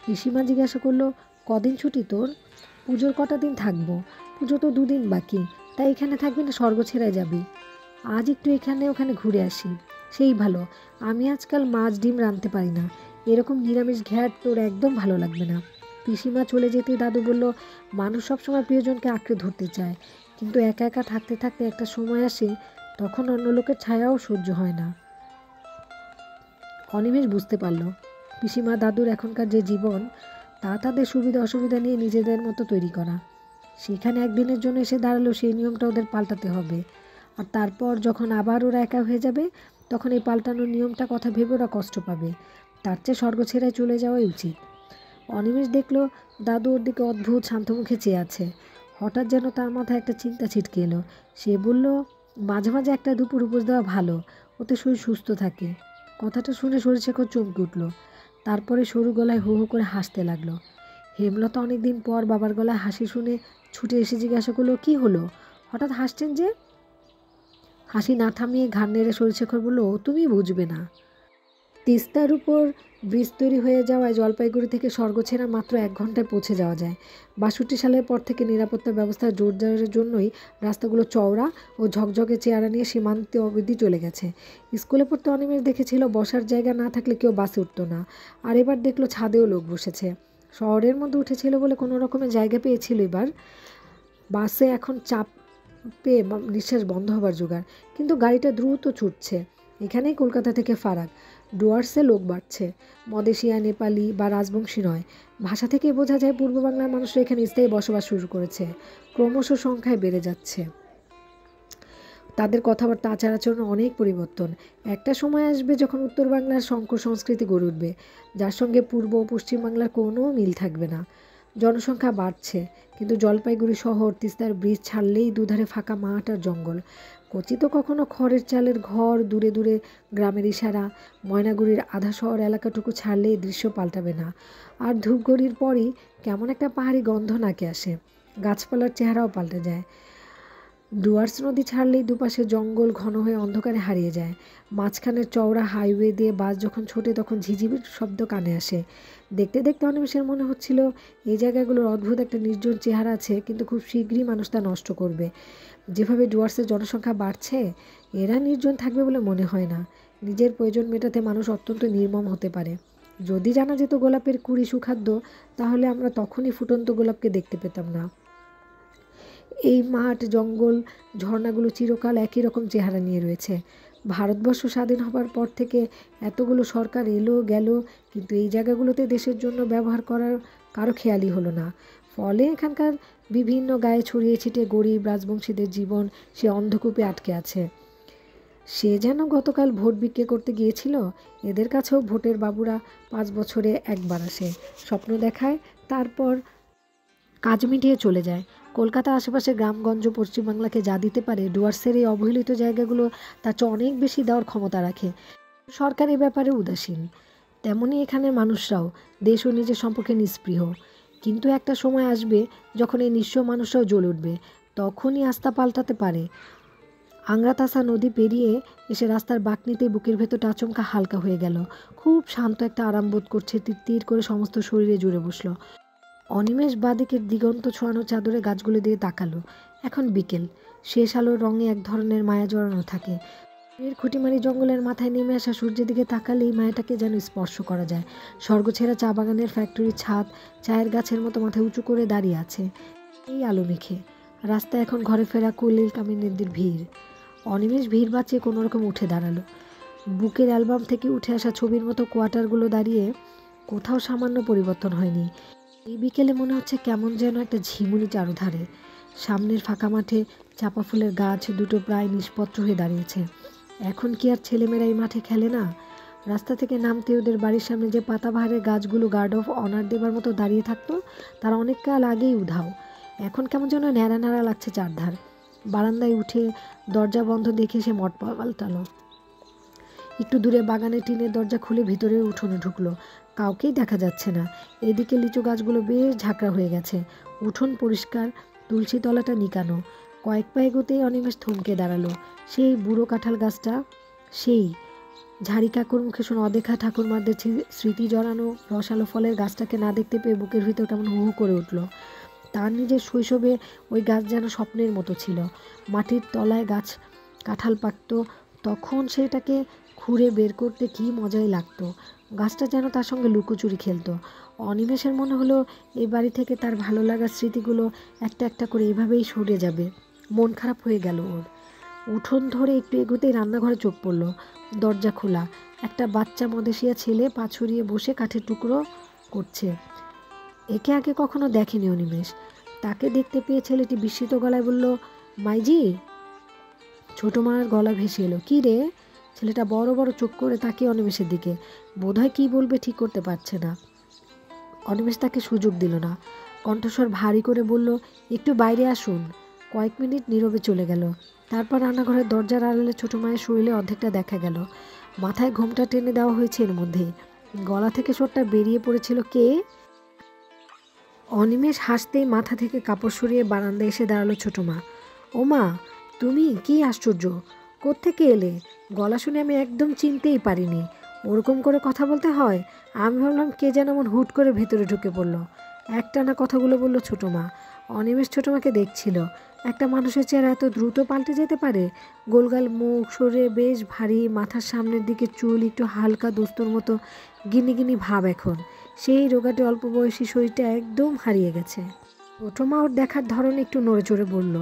পিসিমা জিজ্ঞাসা করলো, কদিন ছুটি তোর? পুজোর কটা দিন থাকবো? পুজো তো 2 দিন বাকি, তাই এখানে থাকবি না স্বর্গ ছেড়ে যাবি? আজ একটু এখানে ওখানে ঘুরে আসি। সেই ভালো, আমি আজকাল মাছ ডিম রাঁধতে পারি না। এরকম নিরামিষ ঘ্যাট তোর একদম ভালো লাগবে না। পিসিমা চলে যেতে দাদু বলল, মানুষ সবসময় প্রিয়জনকে আঁকড়ে ধরতে চায়, কিন্তু একা একা থাকতে থাকতে একটা সময় আসে, তখন অন্য লোকের ছায়াও সহ্য হয় না। অনিমেষ বুঝতে পারল, পিসিমা দাদুর এখনকার যে জীবন, তা তাদের সুবিধা অসুবিধা নিয়ে নিজেদের মতো তৈরি করা। সেখানে একদিনের জন্য এসে দাঁড়ালো, সেই নিয়মটা ওদের পাল্টাতে হবে। আর তারপর যখন আবার ওরা একা হয়ে যাবে তখন এই পাল্টানোর নিয়মটা কথা ভেবে ওরা কষ্ট পাবে। তার চেয়ে স্বর্গ ছেড়ে চলে যাওয়াই উচিত। অনিমেষ দেখলো দাদু ওর দিকে অদ্ভুত শান্তমুখে চেয়ে আছে। হঠাৎ যেন তার মাথায় একটা চিন্তা ছিটকে এলো। সে বলল, মাঝে মাঝে একটা দুপুর উপোস দেওয়া ভালো, ওতে শরীর সুস্থ থাকে। কথাটা শুনে সরিশেখর চমকে উঠল। তারপরে সরু গলায় হু হু করে হাসতে লাগলো। হেমলতা অনেকদিন পর বাবার গলায় হাসি শুনে ছুটে এসে জিজ্ঞাসা করলো, কী হলো, হঠাৎ হাসছেন যে? হাসি না থামিয়ে ঘাড় নেড়ে সরিশেখর বলল, তুমি বুঝবে না। তিস্তার উপর ব্রিজ তৈরি হয়ে যাওয়ায় জলপাইগুড়ি থেকে স্বর্গছেরা মাত্র 1 ঘন্টায় পৌঁছে যাওয়া যায়। 62 সালের পর থেকে নিরাপত্তা ব্যবস্থা জোরদারের জন্যই রাস্তাগুলো চওড়া ও ঝকঝকে চেহারা নিয়ে সীমান্ত অবধি চলে গেছে। স্কুলে পড়তে অনিমেষ দেখেছিল বসার জায়গা না থাকলে কেউ বাসে উঠত না, আর এবার দেখলো ছাদেও লোক বসেছে। শহরের মধ্যে উঠেছিল বলে কোনো রকমের জায়গা পেয়েছিল এবার। বাসে এখন চাপ পেয়ে নিঃশ্বাস বন্ধ হবার জোগাড়, কিন্তু গাড়িটা দ্রুত ছুটছে। এখানেই কলকাতা থেকে ফারাক। ডুয়ার্সে লোক বাড়ছে, মদেশিয়া, নেপালি বা রাজবংশী নয়। ভাষা থেকেই বোঝা যায় পূর্ব বাংলার মানুষরা এখানে স্থায়ী বসবাস শুরু করেছে। ক্রমশ সংখ্যায় বেড়ে যাচ্ছে। তাদের কথাবার্তা, আচার আচরণে অনেক পরিবর্তন। একটা সময় আসবে যখন উত্তর বাংলার সংকর সংস্কৃতি গড়ে উঠবে, যার সঙ্গে পূর্ব ও পশ্চিম বাংলার কোনো মিল থাকবে না। জনসংখ্যা বাড়ছে, কিন্তু জলপাইগুড়ি শহর তিস্তার ব্রিজ ছাড়লেই দুধারে ফাঁকা মাঠ আর জঙ্গল। কচিত কখনো খড়ের চালের ঘর, দূরে দূরে গ্রামের ইশারা। ময়নাগুড়ির আধা শহর এলাকাটুকু ছাড়লেই দৃশ্য পাল্টাবে না। আর ধূপগুড়ির পরই কেমন একটা পাহাড়ি গন্ধ নাকে আসে। গাছপালার চেহারাও পাল্টে যায়। ডুয়ার্স নদী ছাড়লেই দুপাশে জঙ্গল ঘন হয়ে অন্ধকারে হারিয়ে যায়। মাঝখানের চওড়া হাইওয়ে দিয়ে বাস যখন ছোটে তখন ঝিঝিবির শব্দ কানে আসে। দেখতে দেখতে অনিমেষের মনে হচ্ছিল এই জায়গাগুলোর অদ্ভুত একটা নির্জন চেহারা আছে, কিন্তু খুব শীঘ্রই মানুষ তা নষ্ট করবে। যেভাবে ডুয়ার্সের জনসংখ্যা বাড়ছে, এরা নির্জন থাকবে বলে মনে হয় না। নিজের প্রয়োজন মেটাতে মানুষ অত্যন্ত নির্মম হতে পারে। যদি জানা যেত গোলাপের কুড়ি সুখাদ্য, তাহলে আমরা তখনই ফুটন্ত গোলাপকে দেখতে পেতাম না। এই মাঠ, জঙ্গল, ঝর্ণাগুলো চিরকাল একই রকম চেহারা নিয়ে রয়েছে। ভারতবর্ষ স্বাধীন হবার পর থেকে এতগুলো সরকার এলো গেল, কিন্তু এই জায়গাগুলোতে দেশের জন্য ব্যবহার করার কারো খেয়ালই হলো না। ফলে এখানকার বিভিন্ন গায়ে ছড়িয়ে ছিটিয়ে গরিব রাজবংশীদের জীবন সে অন্ধকূপে আটকে আছে। সে যেন গতকাল ভোট বিক্রি করতে গিয়েছিল। এদের কাছেও ভোটের বাবুরা 5 বছরে একবার আসে, স্বপ্ন দেখায়, তারপর কাজ মিটিয়ে চলে যায়। কলকাতা আশেপাশে গ্রামগঞ্জ পশ্চিমবাংলাকে যা দিতে পারে, ডুয়ার্সের এই অবহেলিত জায়গাগুলো তার চেয়ে অনেক বেশি দেওয়ার ক্ষমতা রাখে। সরকার এ ব্যাপারে উদাসীন। তেমনই এখানের মানুষরাও দেশ ও নিজের সম্পর্কে নিস্পৃহ। কিন্তু একটা সময় আসবে যখন এই নিঃস্ব মানুষরাও জ্বলে উঠবে, তখনই আস্থা পাল্টাতে পারে। আংরাতাসা নদী পেরিয়ে এসে রাস্তার বাঁকনিতে বুকের ভেতরটা আচমকা হালকা হয়ে গেল। খুব শান্ত একটা আরাম বোধ করছে। তিত্তির করে সমস্ত শরীরে জুড়ে বসলো। অনিমেষ বাদিকের দিগন্ত ছোঁয়ানো চাদরে গাছগুলো দিয়ে তাকালো। এখন বিকেল, শেষ আলোর রঙে এক ধরনের মায়া জড়ানো থাকে। এর খুঁটিমারি জঙ্গলের মাথায় নেমে আসা সূর্যের দিকে তাকালেই মায়াটাকে যেন স্পর্শ করা যায়। স্বর্গছেরা চা বাগানের ফ্যাক্টরির ছাদ চায়ের গাছের মতো মাথায় উঁচু করে দাঁড়িয়ে আছে এই আলো মেখে। রাস্তায় এখন ঘরে ফেরা কুলিল কামিনীদের ভিড়। অনিমেষ ভিড় বাঁচিয়ে কোনোরকম উঠে দাঁড়ালো। বুকের অ্যালবাম থেকে উঠে আসা ছবির মতো কোয়ার্টারগুলো দাঁড়িয়ে, কোথাও সামান্য পরিবর্তন হয়নি। এই বিকেলে মনে হচ্ছে কেমন যেন একটা ঝিমুনি চারুধারে। সামনের ফাঁকা মাঠে চাপা ফুলের গাছ দুটো প্রায় নিষ্পত্র হয়ে দাঁড়িয়েছে। এখন কি আর ছেলেমেয়েরা এই মাঠে খেলে না? রাস্তা থেকে নামতে ওদের বাড়ির সামনে যে পাতাবাহারের গাছগুলো গার্ড অফ অনার দেবার মতো দাঁড়িয়ে থাকতো, তারা অনেক কাল আগেই উধাও। এখন কেমন যেন ন্যাড়া ন্যাড়া লাগছে চারধার। বারান্দায় উঠে দরজা বন্ধ দেখে সে মট পাল্টালো। একটু দূরে বাগানের টিনের দরজা খুলে ভিতরে উঠোনে ঢুকলো। কাউকেই দেখা যাচ্ছে না। এদিকে লিচু গাছগুলো বেশ ঝাঁকড়া হয়ে গেছে। উঠোন পরিষ্কার, তুলসী তলাটা নিকানো। কয়েক পা এগোতেই অনিমেষ থমকে দাঁড়ালো। সেই বুড়ো কাঁঠাল গাছটা, সেই ঝাড়ি কাকুর মুখে শোনা অদেখা ঠাকুরমাদের স্মৃতি জড়ানো রসালো ফলের গাছটাকে না দেখতে পেয়ে বুকের ভিতর কেমন হু হু করে উঠল। তার নিজের শৈশবে ওই গাছ যেন স্বপ্নের মতো ছিল। মাটির তলায় গাছ কাঁঠাল পাকত, তখন সেটাকে খুঁড়ে বের করতে কী মজাই লাগতো। গাছটা যেন তার সঙ্গে লুকোচুরি খেলতো। অনিমেষের মনে হলো এই বাড়ি থেকে তার ভালো লাগার স্মৃতিগুলো একটা একটা করে এভাবেই সরে যাবে। মন খারাপ হয়ে গেল ওর। উঠোন ধরে একটু এগোতেই রান্নাঘরে চোখ পড়ল। দরজা খোলা। একটা বাচ্চা মদেশিয়া ছেলে পা ছড়িয়ে বসে কাঠের টুকরো করছে। একে আগে কখনো দেখেনি অনিমেষ। তাকে দেখতে পেয়ে ছেলেটি বিস্মিত গলায় বলল, মাইজি। ছোট মার গলা ভেসে এলো, কী রে? ছেলেটা বড় বড় চোখ করে তাকিয়ে অনিমেষের দিকে, বোধহয় কী বলবে ঠিক করতে পারছে না। অনিমেষ তাকে সুযোগ দিল না, কণ্ঠস্বর ভারী করে বলল, একটু বাইরে আসুন। কয়েক মিনিট নীরবে চলে গেল। তারপর রান্নাঘরের দরজার আড়ালে ছোট মায়ের শরীরে অর্ধেকটা দেখা গেল। মাথায় ঘোমটা টেনে দেওয়া হয়েছে এর মধ্যেই। গলা থেকে স্বরটা বেরিয়ে পড়েছিল, কে? অনিমেষ হাসতেই মাথা থেকে কাপড় সরিয়ে বারান্দায় এসে দাঁড়ালো ছোট মা। ও মা, তুমি? কি আশ্চর্য, কোত্থেকে এলে? গলা শুনে আমি একদম চিনতেই পারিনি। ওরকম করে কথা বলতে হয়? আমি ভাবলাম কে যেন এমন হুট করে ভেতরে ঢুকে পড়লো। একটানা কথাগুলো বলল ছোট মা। অনিমেষ ছোট মাকে দেখছিল। একটা মানুষের চেহারা এত দ্রুত পাল্টে যেতে পারে? গোলগাল মুখ, শরীরে বেশ ভারী, মাথার সামনের দিকে চুল একটু হালকা দোস্তর মতো গিনি গিনি ভাব। এখন সেই রোগাটে অল্প বয়সী শরীরটা একদম হারিয়ে গেছে। ছোট মা ওর দেখার ধরনে একটু নড়ে চড়ে বলল,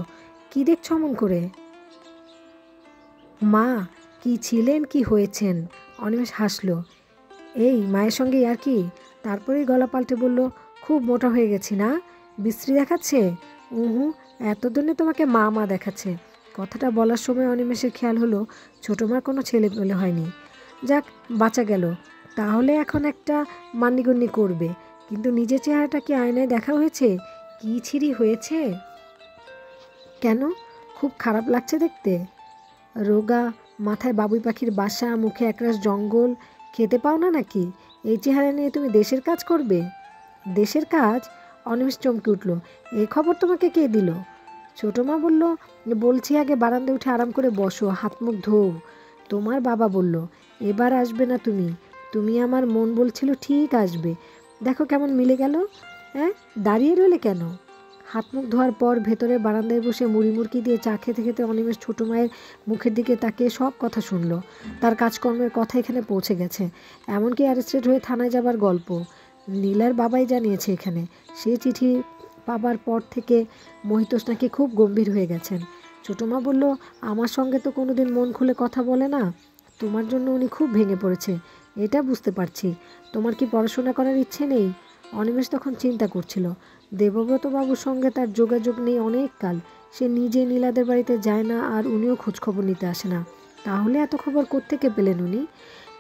কি দেখছ অমন করে? মা, কি ছিলেন, কি হয়েছেন? অনিমেষ হাসল। এই মায়ের সঙ্গে আর কি? তারপরেই গলা পাল্টে বলল, খুব মোটা হয়ে গেছি না? বিশ্রী দেখাচ্ছে? উহু, এতদিনে তোমাকে মা মা দেখাচ্ছে। কথাটা বলার সময় অনিমেষের খেয়াল হলো ছোট মার কোনো ছেলে পেলে হয়নি। যাক, বাঁচা গেল। তাহলে এখন একটা মান্যিগণ্যি করবে, কিন্তু নিজের চেহারাটা কি আয়নায় দেখা হয়েছে? কি ছিঁড়ি হয়েছে? কেন, খুব খারাপ লাগছে দেখতে? রোগা, মাথায় বাবুই পাখির বাসা, মুখে একরাশ জঙ্গল, খেতে পাও না নাকি? এই চেহারা নিয়ে তুমি দেশের কাজ করবে? দেশের কাজ? অনিমেষ চমকে উঠল। এই খবর তোমাকে কে দিল? ছোট মা বলল, বলছি আগে বারান্দায় উঠে আরাম করে বসো, হাত মুখ ধোও। তোমার বাবা বলল, এবার আসবে না তুমি। তুমি আমার মন বলছিল ঠিক আসবে। দেখো কেমন মিলে গেল। হ্যাঁ, দাঁড়িয়ে রইলে কেন? হাত মুখ ধোয়ার পর ভেতরে বারান্দায় বসে মুড়ি মুড়কি দিয়ে চা খেতে খেতে অনিমেষ ছোট মায়ের মুখের দিকে তাকিয়ে সব কথা শুনল। তার কাজকর্মের কথা এখানে পৌঁছে গেছে, এমনকি অ্যারেস্টেড হয়ে থানায় যাবার গল্প। নীলার বাবাই জানিয়েছে এখানে। সে চিঠি পাবার পর থেকে মহিতোষ নাকি খুব গম্ভীর হয়ে গেছেন। ছোট মা বলল, আমার সঙ্গে তো কোনোদিন মন খুলে কথা বলে না। তোমার জন্য উনি খুব ভেঙে পড়েছে, এটা বুঝতে পারছি। তোমার কি পড়াশোনা করার ইচ্ছে নেই? অনিমেষ তখন চিন্তা করছিল, দেবব্রত বাবুর সঙ্গে তার যোগাযোগ নেই অনেক কাল। সে নিজে নীলাদের বাড়িতে যায় না, আর উনিও খোঁজখবর নিতে আসে না। তাহলে এত খবর কোত্থেকে পেলেন উনি?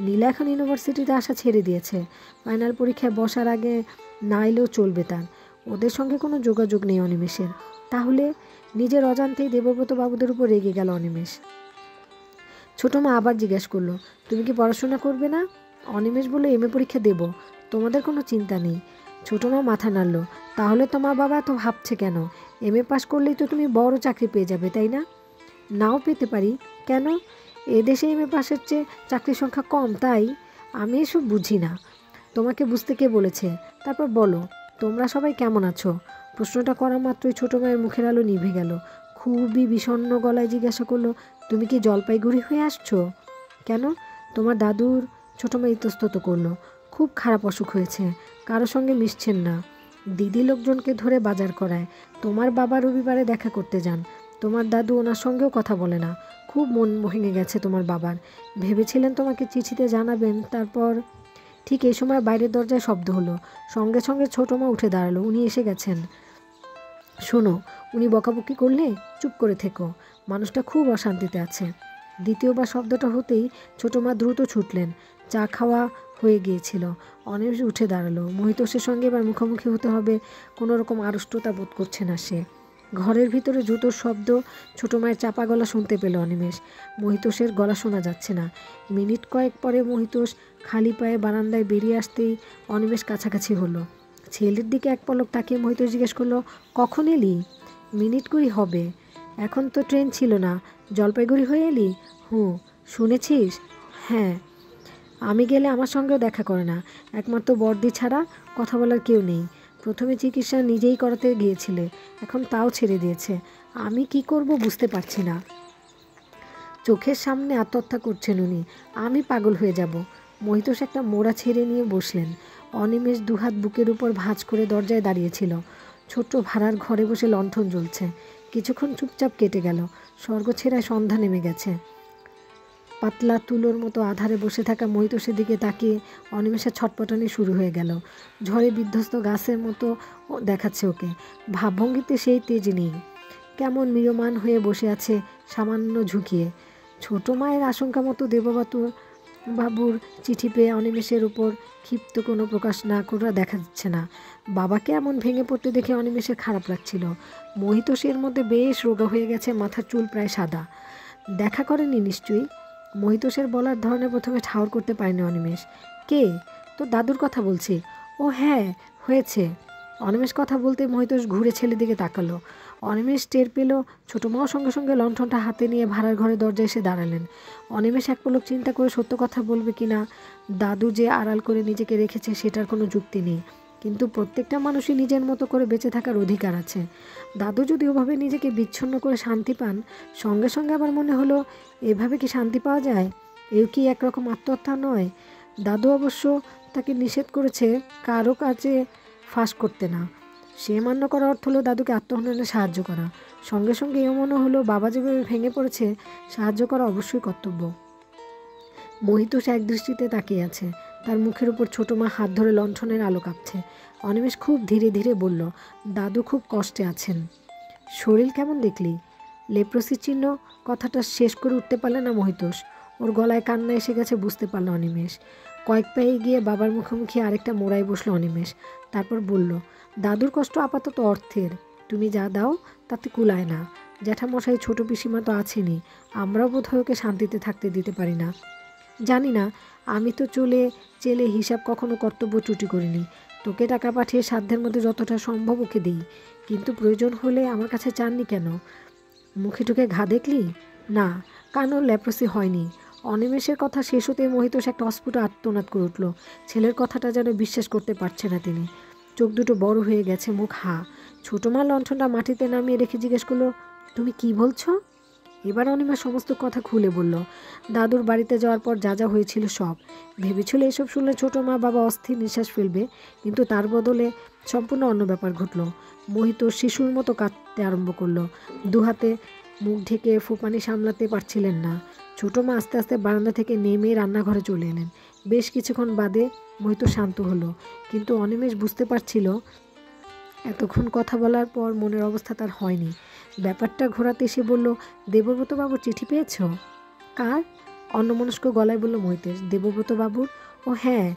নীলা এখন ইউনিভার্সিটিতে আসা ছেড়ে দিয়েছে। ফাইনাল পরীক্ষায় বসার আগে না এলেও চলবে তার। ওদের সঙ্গে কোনো যোগাযোগ নেই অনিমেষের। তাহলে নিজের অজান্তেই দেবব্রত বাবুদের উপর রেগে গেল অনিমেষ। ছোট মা আবার জিজ্ঞেস করলো, তুমি কি পড়াশোনা করবে না? অনিমেষ বলল, এমএ পরীক্ষা দেব, তোমাদের কোনো চিন্তা নেই। ছোট মা মাথা নাড়ল, তাহলে তোমার বাবা এত ভাবছে কেন? এমএ পাস করলেই তো তুমি বড় চাকরি পেয়ে যাবে, তাই না? নাও পেতে পারি, কেন? এদেশে এমএ পাসের চেয়ে চাকরির সংখ্যা কম, তাই? আমি এসব বুঝি না। তোমাকে বুঝতে কে বলেছে? তারপর বলো, তোমরা সবাই কেমন আছো? প্রশ্নটা করা মাত্রই ছোট মায়ের মুখের আলো নিভে গেল। খুবই বিষণ্ণ গলায় জিজ্ঞাসা করলো, তুমি কি জলপাইগুড়ি হয়ে আসছো? কেন? তোমার দাদুর? ছোট মা ইতস্তত করলো, খুব খারাপ অসুখ হয়েছে, কারো সঙ্গে মিশছেন না। দিদি লোকজনকে ধরে বাজার করায়। তোমার বাবা রবিবারে দেখা করতে যান। তোমার দাদু ওনার সঙ্গেও কথা বলে না। খুব মন ভেঙে গেছে তোমার বাবার। ভেবেছিলেন তোমাকে চিঠিতে জানাবেন। তারপর ঠিক এই সময় বাইরের দরজায় শব্দ হলো। সঙ্গে সঙ্গে ছোট মা উঠে দাঁড়ালো, উনি এসে গেছেন। শোনো, উনি বকাবকি করলে চুপ করে থেকো, মানুষটা খুব অশান্তিতে আছে। দ্বিতীয়বার শব্দটা হতেই ছোট মা দ্রুত ছুটলেন। চা খাওয়া হয়ে গিয়েছিল। অনিমেষ উঠে দাঁড়ালো। মহিতোষের সঙ্গে এবার মুখোমুখি হতে হবে, কোনো রকম আড়ষ্টতা বোধ করছে না সে। ঘরের ভিতরে জুতোর শব্দ, ছোট মায়ের চাপা গলা শুনতে পেল অনিমেষ। মহিতোষের গলা শোনা যাচ্ছে না। মিনিট কয়েক পরে মহিতোষ খালি পায়ে বারান্দায় বেরিয়ে আসতেই অনিমেষ কাছাকাছি হলো। ছেলের দিকে এক পলক তাকিয়ে মহিতোষ জিজ্ঞেস করলো, কখন এলি? মিনিট কুড়ি হবে। এখন তো ট্রেন ছিল না, জলপাইগুড়ি হয়ে এলি? হুঁ। শুনেছিস? হ্যাঁ। আমি গেলে আমার সঙ্গেও দেখা করে না, একমাত্র বর্দি ছাড়া কথা বলার কেউ নেই। প্রথমে চিকিৎসা নিজেই করাতে গিয়েছিলে, এখন তাও ছেড়ে দিয়েছে। আমি কি করব বুঝতে পারছি না। চোখের সামনে আত্মহত্যা করছেন উনি, আমি পাগল হয়ে যাব। মহিতোষ একটা মোড়া ছেড়ে নিয়ে বসলেন। অনিমেষ দুহাত বুকের উপর ভাঁজ করে দরজায় দাঁড়িয়েছিল। ছোট্ট ভাড়ার ঘরে বসে লণ্ঠন জ্বলছে। কিছুক্ষণ চুপচাপ কেটে গেল। স্বর্গছেরায় সন্ধ্যা নেমে গেছে। পাতলা তুলোর মতো আধারে বসে থাকা মহিতোষের দিকে তাকিয়ে অনিমেষের ছটপটানি শুরু হয়ে গেল। ঝড়ে বিধ্বস্ত গাছের মতো দেখাচ্ছে ওকে। ভাবভঙ্গিতে সেই তেজ নেই। কেমন ম্রিয়মাণ হয়ে বসে আছে সামান্য ঝুঁকিয়ে। ছোট মায়ের আশঙ্কা মতো বাবুর চিঠি পেয়ে অনিমেষের উপর ক্ষিপ্ত কোনো প্রকাশ না করা দেখা যাচ্ছে না। বাবাকে এমন ভেঙে পড়তে দেখে অনিমেষের খারাপ লাগছিল। মহিতোষের মধ্যে বেশ রোগা হয়ে গেছে, মাথার চুল প্রায় সাদা। দেখা করেনি নিশ্চয়ই? মহিতোষের বলার ধরনে প্রথমে ঠাউর করতে পারেনি অনিমেষ। কে? তো দাদুর কথা বলছি। ও হ্যাঁ, হয়েছে। অনিমেষ কথা বলতে মহিতোষ ঘুরে ছেলের দিকে তাকালো। অনিমেষ টের পেল ছোটো মাও সঙ্গে সঙ্গে লণ্ঠনটা হাতে নিয়ে ভাড়ার ঘরে দরজায় এসে দাঁড়ালেন। অনিমেষ এক পলক চিন্তা করে সত্য কথা বলবে কিনা। দাদু যে আড়াল করে নিজেকে রেখেছে সেটার কোনো যুক্তি নেই, কিন্তু প্রত্যেকটা মানুষই নিজের মতো করে বেঁচে থাকার অধিকার আছে। দাদু যদি ওভাবে নিজেকে বিচ্ছিন্ন করে শান্তি পান, সঙ্গে সঙ্গে আবার মনে হলো এভাবে কি শান্তি পাওয়া যায়? এও কি একরকম আত্মহত্যা নয়? দাদু অবশ্য তাকে নিষেধ করেছে কারো কাজে ফাঁস করতে না। সে মান্য করার অর্থ হলো দাদুকে আত্মহননে সাহায্য করা। সঙ্গে সঙ্গে এও মনে হলো বাবা যেভাবে ভেঙে পড়েছে, সাহায্য করা অবশ্যই কর্তব্য। মহিতোষ এক দৃষ্টিতে তাকিয়ে আছে। তার মুখের উপর ছোটো মা হাত ধরে লণ্ঠনের আলো কাঁপছে। অনিমেষ খুব ধীরে ধীরে বলল, দাদু খুব কষ্টে আছেন। শরীর কেমন দেখলি? লেপ্রসি চিহ্ন। কথাটা শেষ করে উঠতে পারলে না মহিতোষ। ওর গলায় কান্না এসে গেছে বুঝতে পারল অনিমেষ। কয়েক পায়ে গিয়ে বাবার মুখোমুখি আরেকটা মোড়ায় বসলো অনিমেষ। তারপর বলল, দাদুর কষ্ট আপাতত অর্থের। তুমি যা দাও তাতে কুলায় না। জ্যাঠামশাই ছোট পিসিমা তো আছেনই, আমরাও বোধহয় ওকে শান্তিতে থাকতে দিতে পারি না। জানি না, আমি তো চেলে হিসাব কখনো কর্তব্য ত্রুটি করিনি। তোকে টাকা পাঠিয়ে সাধ্যের মধ্যে যতটা সম্ভব ওকে দিই, কিন্তু প্রয়োজন হলে আমার কাছে চাননি কেন? মুখে ঢুকে ঘা দেখলি? না, কারণ লেপ্রসি হয়নি। অনিমেষের কথা শেষ হতেই মহিতোষ একটা অস্ফুট আর্তনাদ করে উঠল। ছেলের কথাটা যেন বিশ্বাস করতে পারছে না তিনি। চোখ দুটো বড় হয়ে গেছে, মুখ হা। ছোটো মা লণ্ঠনটা মাটিতে নামিয়ে রেখে জিজ্ঞেস করলো, তুমি কি বলছো? এবার অনিমা সমস্ত কথা খুলে বলল। দাদুর বাড়িতে যাওয়ার পর যা যা হয়েছিল সব। ভেবেছিল এসব শুনলে ছোটো মা বাবা অস্থির নিঃশ্বাস ফেলবে, কিন্তু তার বদলে সম্পূর্ণ অন্য ব্যাপার ঘটল। মোহিত শিশুর মতো কাঁদতে আরম্ভ করলো। দুহাতে মুখ ঢেকে ফুপানি সামলাতে পারছিলেন না। ছোটো মা আস্তে আস্তে বারান্দা থেকে নেমে রান্নাঘরে চলে এলেন। বেশ কিছুক্ষণ বাদে মোহিত শান্ত হলো, কিন্তু অনিমেষ বুঝতে পারছিল এতক্ষণ কথা বলার পর মনের অবস্থা তার হয়নি। ব্যাপারটা ঘোরাতে এসে বলল, দেবব্রতবাবুর চিঠি পেয়েছ? কার? অন্যমনস্ক গলায় বলল মহিতেশ। দেবব্রতবাবুর? ও হ্যাঁ,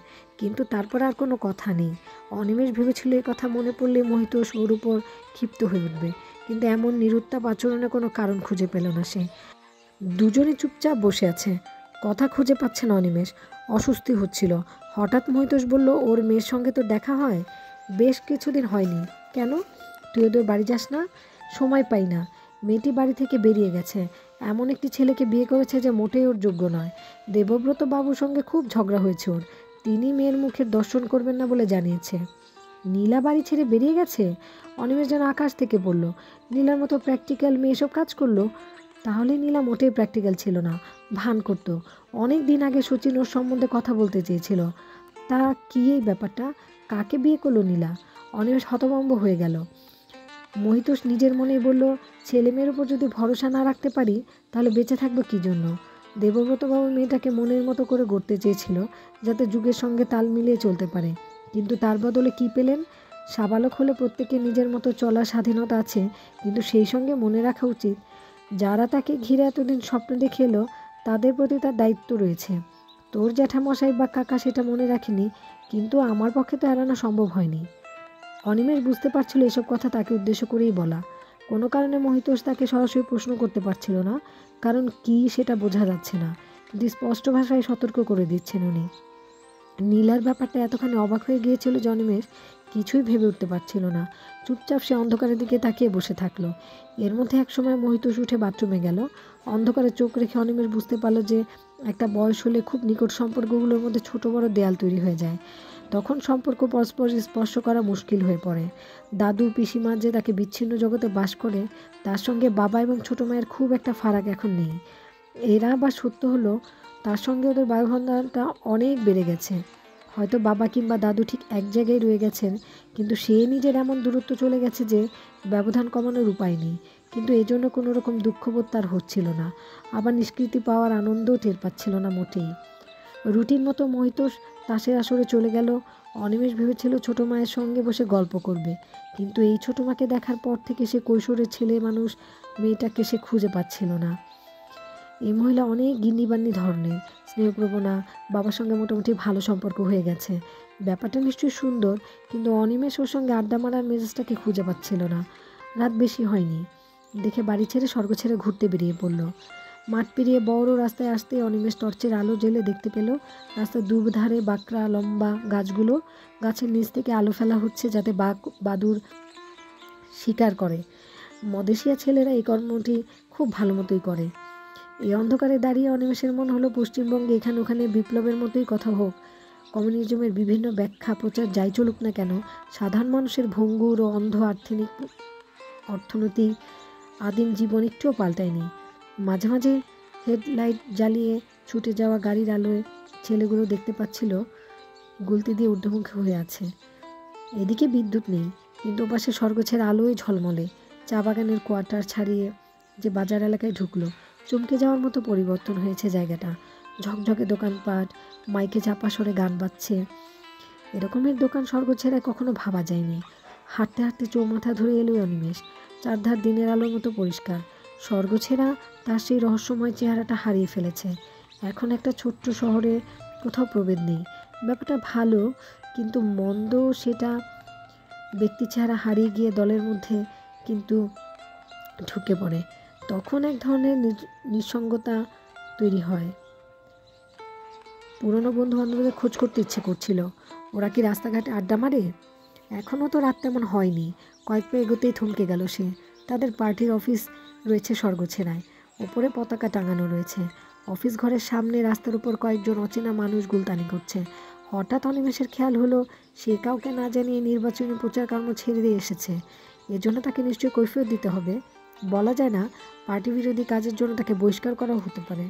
কিন্তু তারপর আর কোনো কথা নেই। অনিমেষ ভেবেছিল এই কথা মনে পড়লে মহিতোষ ওর উপর ক্ষিপ্ত হয়ে উঠবে, কিন্তু এমন নিরুত্তাপ আচরণে কোনো কারণ খুঁজে পেল না সে। দুজনে চুপচাপ বসে আছে, কথা খুঁজে পাচ্ছে না অনিমেষ। অস্বস্তি হচ্ছিল। হঠাৎ মহিতোষ বলল, ওর মেয়ের সঙ্গে তো দেখা হয়? বেশ কিছুদিন হয়নি। কেন? তুই ওদের বাড়ি যাস না? সময় পাই না। মেয়েটি বাড়ি থেকে বেরিয়ে গেছে। এমন একটি ছেলেকে বিয়ে করেছে যে মোটেই ওর যোগ্য নয়। দেবব্রত বাবুর সঙ্গে খুব ঝগড়া হয়েছে ওর। তিনি মেয়ের মুখের দর্শন করবেন না বলে জানিয়েছে। নীলা বাড়ি ছেড়ে বেরিয়ে গেছে? অনিমেষ যেন আকাশ থেকে পড়ল। নীলার মতো প্র্যাকটিক্যাল মেয়ে এসব কাজ করলো? তাহলে নীলা মোটেই প্র্যাকটিক্যাল ছিল না, ভান করতো। অনেক দিন আগে সচিন ওর সম্বন্ধে কথা বলতে চেয়েছিল। তা কি এই ব্যাপারটা? কাকে বিয়ে করলো নীলা? অনিমেষ হতভম্ব হয়ে গেল। মহিতোষ নিজের মনেই বলল, ছেলে মেয়ের উপর যদি ভরসা না রাখতে পারি তাহলে বেঁচে থাকবো কী জন্য? দেবব্রতবাবু মেয়েটাকে মনের মতো করে গড়তে চেয়েছিল, যাতে যুগের সঙ্গে তাল মিলিয়ে চলতে পারে। কিন্তু তার বদলে কী পেলেন? সাবালক হলে প্রত্যেকের নিজের মতো চলার স্বাধীনতা আছে, কিন্তু সেই সঙ্গে মনে রাখা উচিত যারা তাকে ঘিরে এতদিন স্বপ্ন দেখে এলো তাদের প্রতি তার দায়িত্ব রয়েছে। তোর জ্যাঠামশাই বা কাকা সেটা মনে রাখেনি, কিন্তু আমার পক্ষে তো এড়ানো সম্ভব হয়নি। অনিমেষ বুঝতে পারছিল এসব কথা তাকে উদ্দেশ্য করেই বলা। কোনো কারণে মহিতোষ তাকে সরাসরি প্রশ্ন করতে পারছিল না, কারণ কি সেটা বোঝা যাচ্ছে না, কিন্তু স্পষ্ট ভাষায় সতর্ক করে দিচ্ছেন উনি। নীলার ব্যাপারটা এতখানি অবাক হয়ে গিয়েছিল যে অনিমেষ কিছুই ভেবে উঠতে পারছিল না। চুপচাপ সে অন্ধকারের দিকে তাকিয়ে বসে থাকলো। এর মধ্যে একসময় মহিতোষ উঠে বাথরুমে গেল। অন্ধকারে চোখ রেখে অনিমেষ বুঝতে পারল যে একটা বয়স হলে খুব নিকট সম্পর্কগুলোর মধ্যে ছোট বড় দেয়াল তৈরি হয়ে যায়। তখন সম্পর্ক পরস্পর স্পর্শ করা মুশকিল হয়ে পড়ে। দাদু পিসিমা যে তাকে বিচ্ছিন্ন জগতে বাস করে, তার সঙ্গে বাবা এবং ছোটো মায়ের খুব একটা ফারাক এখন নেই। এরা বা সত্য হলো তার সঙ্গে ওদের বায়ুবন্ধনটা অনেক বেড়ে গেছে। হয়তো বাবা কিংবা দাদু ঠিক এক জায়গায় রয়ে গেছেন, কিন্তু সে নিজের এমন দূরত্ব চলে গেছে যে ব্যবধান কমানোর উপায় নেই। কিন্তু এজন্য কোনো রকম দুঃখবোধ তার হচ্ছিল না, আবার নিষ্কৃতি পাওয়ার আনন্দও টের পাচ্ছিল না মোটেই। রুটিন মতো মহিতোষ তাসের আসরে চলে গেল। অনিমেষ ভেবেছিল ছোটো মায়ের সঙ্গে বসে গল্প করবে, কিন্তু এই ছোটো মাকে দেখার পর থেকে সে কৈশোরের ছেলে মানুষ মেয়েটাকে সে খুঁজে পাচ্ছিল না। এই মহিলা অনেক গিন্নিবান্নি ধরনের, স্নেহপ্রবণা, বাবার সঙ্গে মোটামুটি ভালো সম্পর্ক হয়ে গেছে। ব্যাপারটা নিশ্চয়ই সুন্দর, কিন্তু অনিমেষ ওর সঙ্গে আড্ডা মারার মেজাজটাকে খুঁজে পাচ্ছিল না। রাত বেশি হয়নি দেখে বাড়ি ছেড়ে স্বর্গ ছেড়ে ঘুরতে বেরিয়ে পড়ল। মাঠ পেরিয়ে বড় রাস্তায় আসতে অনিমেষ টর্চের আলো জ্বেলে দেখতে পেল রাস্তার দুধারে বাঁকড়া লম্বা গাছগুলো, গাছের নিচ থেকে আলো ফেলা হচ্ছে যাতে বাদুড় শিকার করে। মদেশিয়া ছেলেরা এই কর্মটি খুব ভালো মতোই করে। এই অন্ধকারে দাঁড়িয়ে অনিমেষের মনে হলো পশ্চিমবঙ্গে এখানে ওখানে বিপ্লবের মতোই কথা হোক, কমিউনিজমের বিভিন্ন ব্যাখ্যা প্রচার যাই চলুক না কেন, সাধারণ মানুষের ভঙ্গুর ও অন্ধ অর্থনৈতিক আদিম জীবন একটুও পাল্টায়নি। মাঝে মাঝে হেডলাইট জ্বালিয়ে ছুটে যাওয়া গাড়ির আলোয় ছেলেগুলো দেখতে পাচ্ছিল গুলতি দিয়ে ঊর্ধ্বমুখী হয়ে আছে। এদিকে বিদ্যুৎ নেই, কিন্তু ওপাশে স্বর্গছের আলোয় ঝলমলে। চা বাগানের কোয়ার্টার ছাড়িয়ে যে বাজার এলাকায় ঢুকলো, চমকে যাওয়ার মতো পরিবর্তন হয়েছে জায়গাটা। ঝকঝকে দোকানপাট, মাইকে চাপা সরে গান বাজছে। এরকমের দোকান স্বর্গছেরায় কখনো ভাবা যায়নি। হাঁটতে হাঁটতে চৌমাথা ধরে এলো অনিমেষ। চারধার দিনের আলোর মতো পরিষ্কার। স্বর্গছেরা তার সেই রহস্যময় চেহারাটা হারিয়ে ফেলেছে। এখন একটা ছোট্ট শহরে কোথাও প্রভেদ নেই। ব্যাপারটা ভালো, কিন্তু মন্দ সেটা ব্যক্তি চেহারা হারিয়ে গিয়ে দলের মধ্যে কিন্তু ঢুকে পড়ে। তখন এক ধরনের নিঃসঙ্গতা তৈরি হয়। পুরনো বন্ধু বান্ধবদের খোঁজ করতে ইচ্ছে করছিল। ওরা কি রাস্তাঘাটে আড্ডা মারে? এখনও তো রাত তেমন হয়নি। কয়েক পা এগোতেই থমকে গেল সে। তাদের পার্টির অফিস রয়েছে স্বর্গছেরায়। ওপরে পতাকা টাঙানো রয়েছে। অফিস ঘরের সামনে রাস্তার উপর কয়েকজন অচেনা মানুষ গুলতানি করছে। হঠাৎ অনিমেষের খেয়াল হলো সে কাউকে না জানিয়ে নির্বাচনী প্রচার কর্ম ছেড়ে দিয়ে এসেছে। এজন্য তাকে নিশ্চয়ই কৈফিয়ত দিতে হবে। বলা যায় না, পার্টি বিরোধী কাজের জন্য তাকে বহিষ্কার করাও হতে পারে।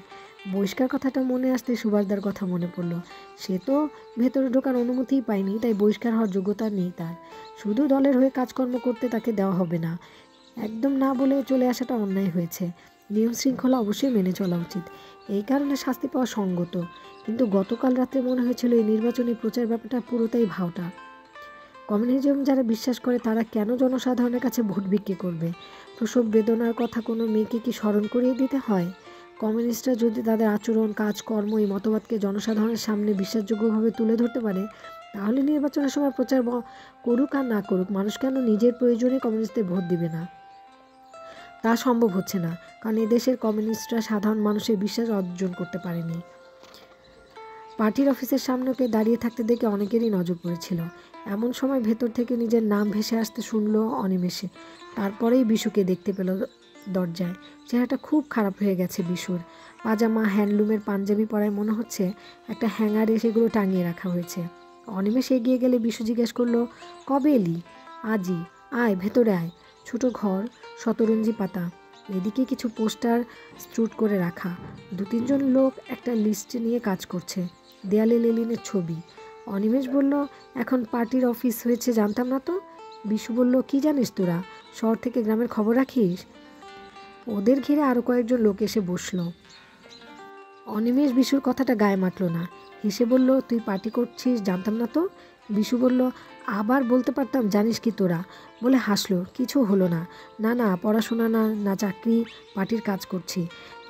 বহিষ্কার কথাটা মনে আসতে সুভাষদার কথা মনে পড়ল। সে তো ভেতরে ঢোকার অনুমতিই পায়নি, তাই বহিষ্কার হওয়ার যোগ্যতা নেই তার। শুধু দলের হয়ে কাজকর্ম করতে তাকে দেওয়া হবে না। একদম না বলে চলে আসাটা অন্যায় হয়েছে। নিয়ম শৃঙ্খলা অবশ্যই মেনে চলা উচিত। এই কারণে শাস্তি পাওয়া সঙ্গত। কিন্তু গতকাল রাতে মনে হয়েছিল এই নির্বাচনী প্রচার ব্যাপারটা পুরোটাই ভাওতা। কমিউনিজম যারা বিশ্বাস করে তারা কেন জনসাধারণের কাছে ভোট বিক্রি করবে? প্রসব বেদনার কথা কোনো মেয়েকে কি স্মরণ করিয়ে দিতে হয়? কমিউনিস্টরা যদি তাদের আচরণ, কাজকর্ম, এই মতবাদকে জনসাধারণের সামনে বিশ্বাসযোগ্যভাবে তুলে ধরতে পারে, তাহলে নির্বাচনের সময় প্রচার করুক আর না করুক, মানুষ কেন নিজের প্রয়োজনে কমিউনিস্টদের ভোট দিবে না? তা সম্ভব হচ্ছে না, কারণ এদেশের কমিউনিস্টরা সাধারণ মানুষের বিশ্বাস অর্জন করতে পারেনি। পার্টির অফিসের সামনে ওকে দাঁড়িয়ে থাকতে দেখে অনেকেরই নজর পড়েছিল। এমন সময় ভেতর থেকে নিজের নাম ভেসে আসতে শুনল অনিমেষে। তারপরেই বিশুকে দেখতে পেল দরজায়। চেহারাটা খুব খারাপ হয়ে গেছে বিশুর। পাজামা, হ্যান্ডলুমের পাঞ্জাবি পরায় মনে হচ্ছে একটা হ্যাঙ্গারে সেগুলো টাঙিয়ে রাখা হয়েছে। অনিমেষ এগিয়ে গেলে বিশু জিজ্ঞেস করলো, কবে এলি? আজই। আয়, ভেতরে আয়। ছোট ঘর, শতরঞ্জি পাতা, এদিকে কিছু পোস্টার স্ট্রুট করে রাখা। 2-3 জন লোক একটা লিস্ট নিয়ে কাজ করছে। দেয়ালে লেলিনের ছবি। অনিমেষ বলল, এখন পার্টির অফিস হয়েছে জানতাম না তো। বিশু বলল, কি জানিস তোরা? শহর থেকে গ্রামের খবর রাখিস? ওদের ঘিরে আরও কয়েকজন লোক এসে বসলো। অনিমেষ বিশুর কথাটা গায়ে মাখল না। হেসে বলল, তুই পার্টি করছিস জানতাম না তো। বিশু বলল, আবার বলতে পারতাম জানিস কি তোরা, বলে হাসলো। কিছু হলো না। না না, পড়াশোনা না, না চাকরি, পার্টির কাজ করছি।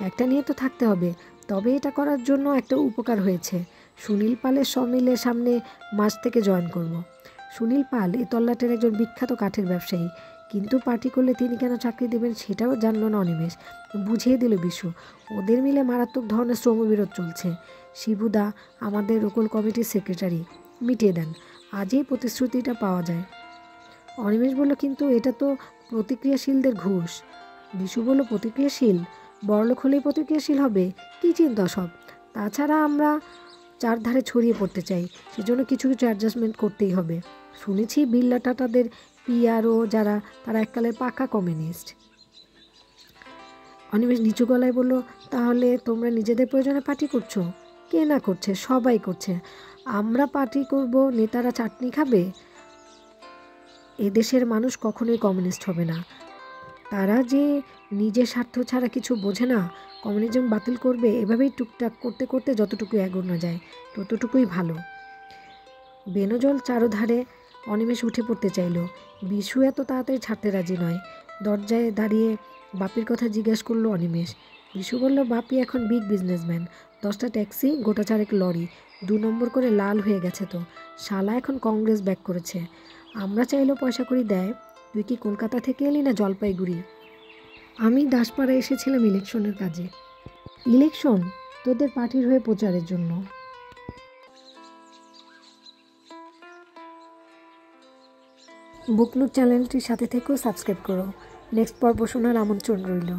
একটা নিয়ে তো থাকতে হবে। তবে এটা করার জন্য একটা উপকার হয়েছে। সুনীল পালের সমিলের সামনে মাস থেকে জয়েন করব। সুনীল পাল এই তল্লাটের একজন বিখ্যাত কাঠের ব্যবসায়ী, কিন্তু পার্টি করলে তিনি কেন চাকরি দেবেন সেটাও জানল না অনিমেষ। বুঝিয়ে দিল বিশু, ওদের মিলে মারাত্মক ধরনের শ্রমবিরোধ চলছে। শিবুদা, আমাদের লোকাল কমিটির সেক্রেটারি, মিটিয়ে দেন। আজই প্রতিশ্রুতিটা পাওয়া যায়। অনিমেষ বলল, কিন্তু এটা তো প্রতিক্রিয়াশীলদের ঘুষ। বিশু বলল, প্রতিক্রিয়াশীল? বড়লোক হলেই প্রতিক্রিয়াশীল হবে? কী চিন্তা সব। তাছাড়া আমরা চারধারে ছড়িয়ে পড়তে চাই, সেজন্য কিছু কিছু অ্যাডজাস্টমেন্ট করতেই হবে। শুনেছি বিড়লা টাটাদের পিআরও যারা, তারা এককালের পাকা কমিউনিস্ট। অনিমেষ নিচু গলায় বলল, তাহলে তোমরা নিজেদের প্রয়োজনে পার্টি করছো? কে না করছে? সবাই করছে। আমরা পার্টি করব, নেতারা চাটনি খাবে? এদেশের মানুষ কখনোই কমিউনিস্ট হবে না। তারা যে নিজের স্বার্থ ছাড়া কিছু বোঝে না, কমিউনিজম বাতিল করবে। এভাবেই টুকটাক করতে করতে যতটুকু এগোনো যায় ততটুকুই ভালো। বেনজল চারোধারে অনিমেষ উঠে পড়তে চাইল। বিশু এত তাড়াতাড়ি ছাড়তে রাজি নয়। দরজায় দাঁড়িয়ে বাপির কথা জিজ্ঞেস করলো অনিমেষ। বিশু বলল, বাপি এখন বিগ বিজনেসম্যান, 10টা ট্যাক্সি, গোটা 4 লরি, 2 নম্বর করে লাল হয়ে গেছে তো। শালা এখন কংগ্রেস ব্যাক করেছে। আমরা চাইলেও পয়সা করি দেয়। তুই কি কলকাতা থেকে এলি না জলপাইগুড়ি? আমি দাসপাড়া এসেছিলাম ইলেকশনের কাজে। ইলেকশন? তোদের পার্টির হয়ে প্রচারের জন্য। বুকনুট চ্যানেলটির সাথে থেকেও সাবস্ক্রাইব করো। নেক্সট পর্ব শোনার আমন্ত্রণ রইল।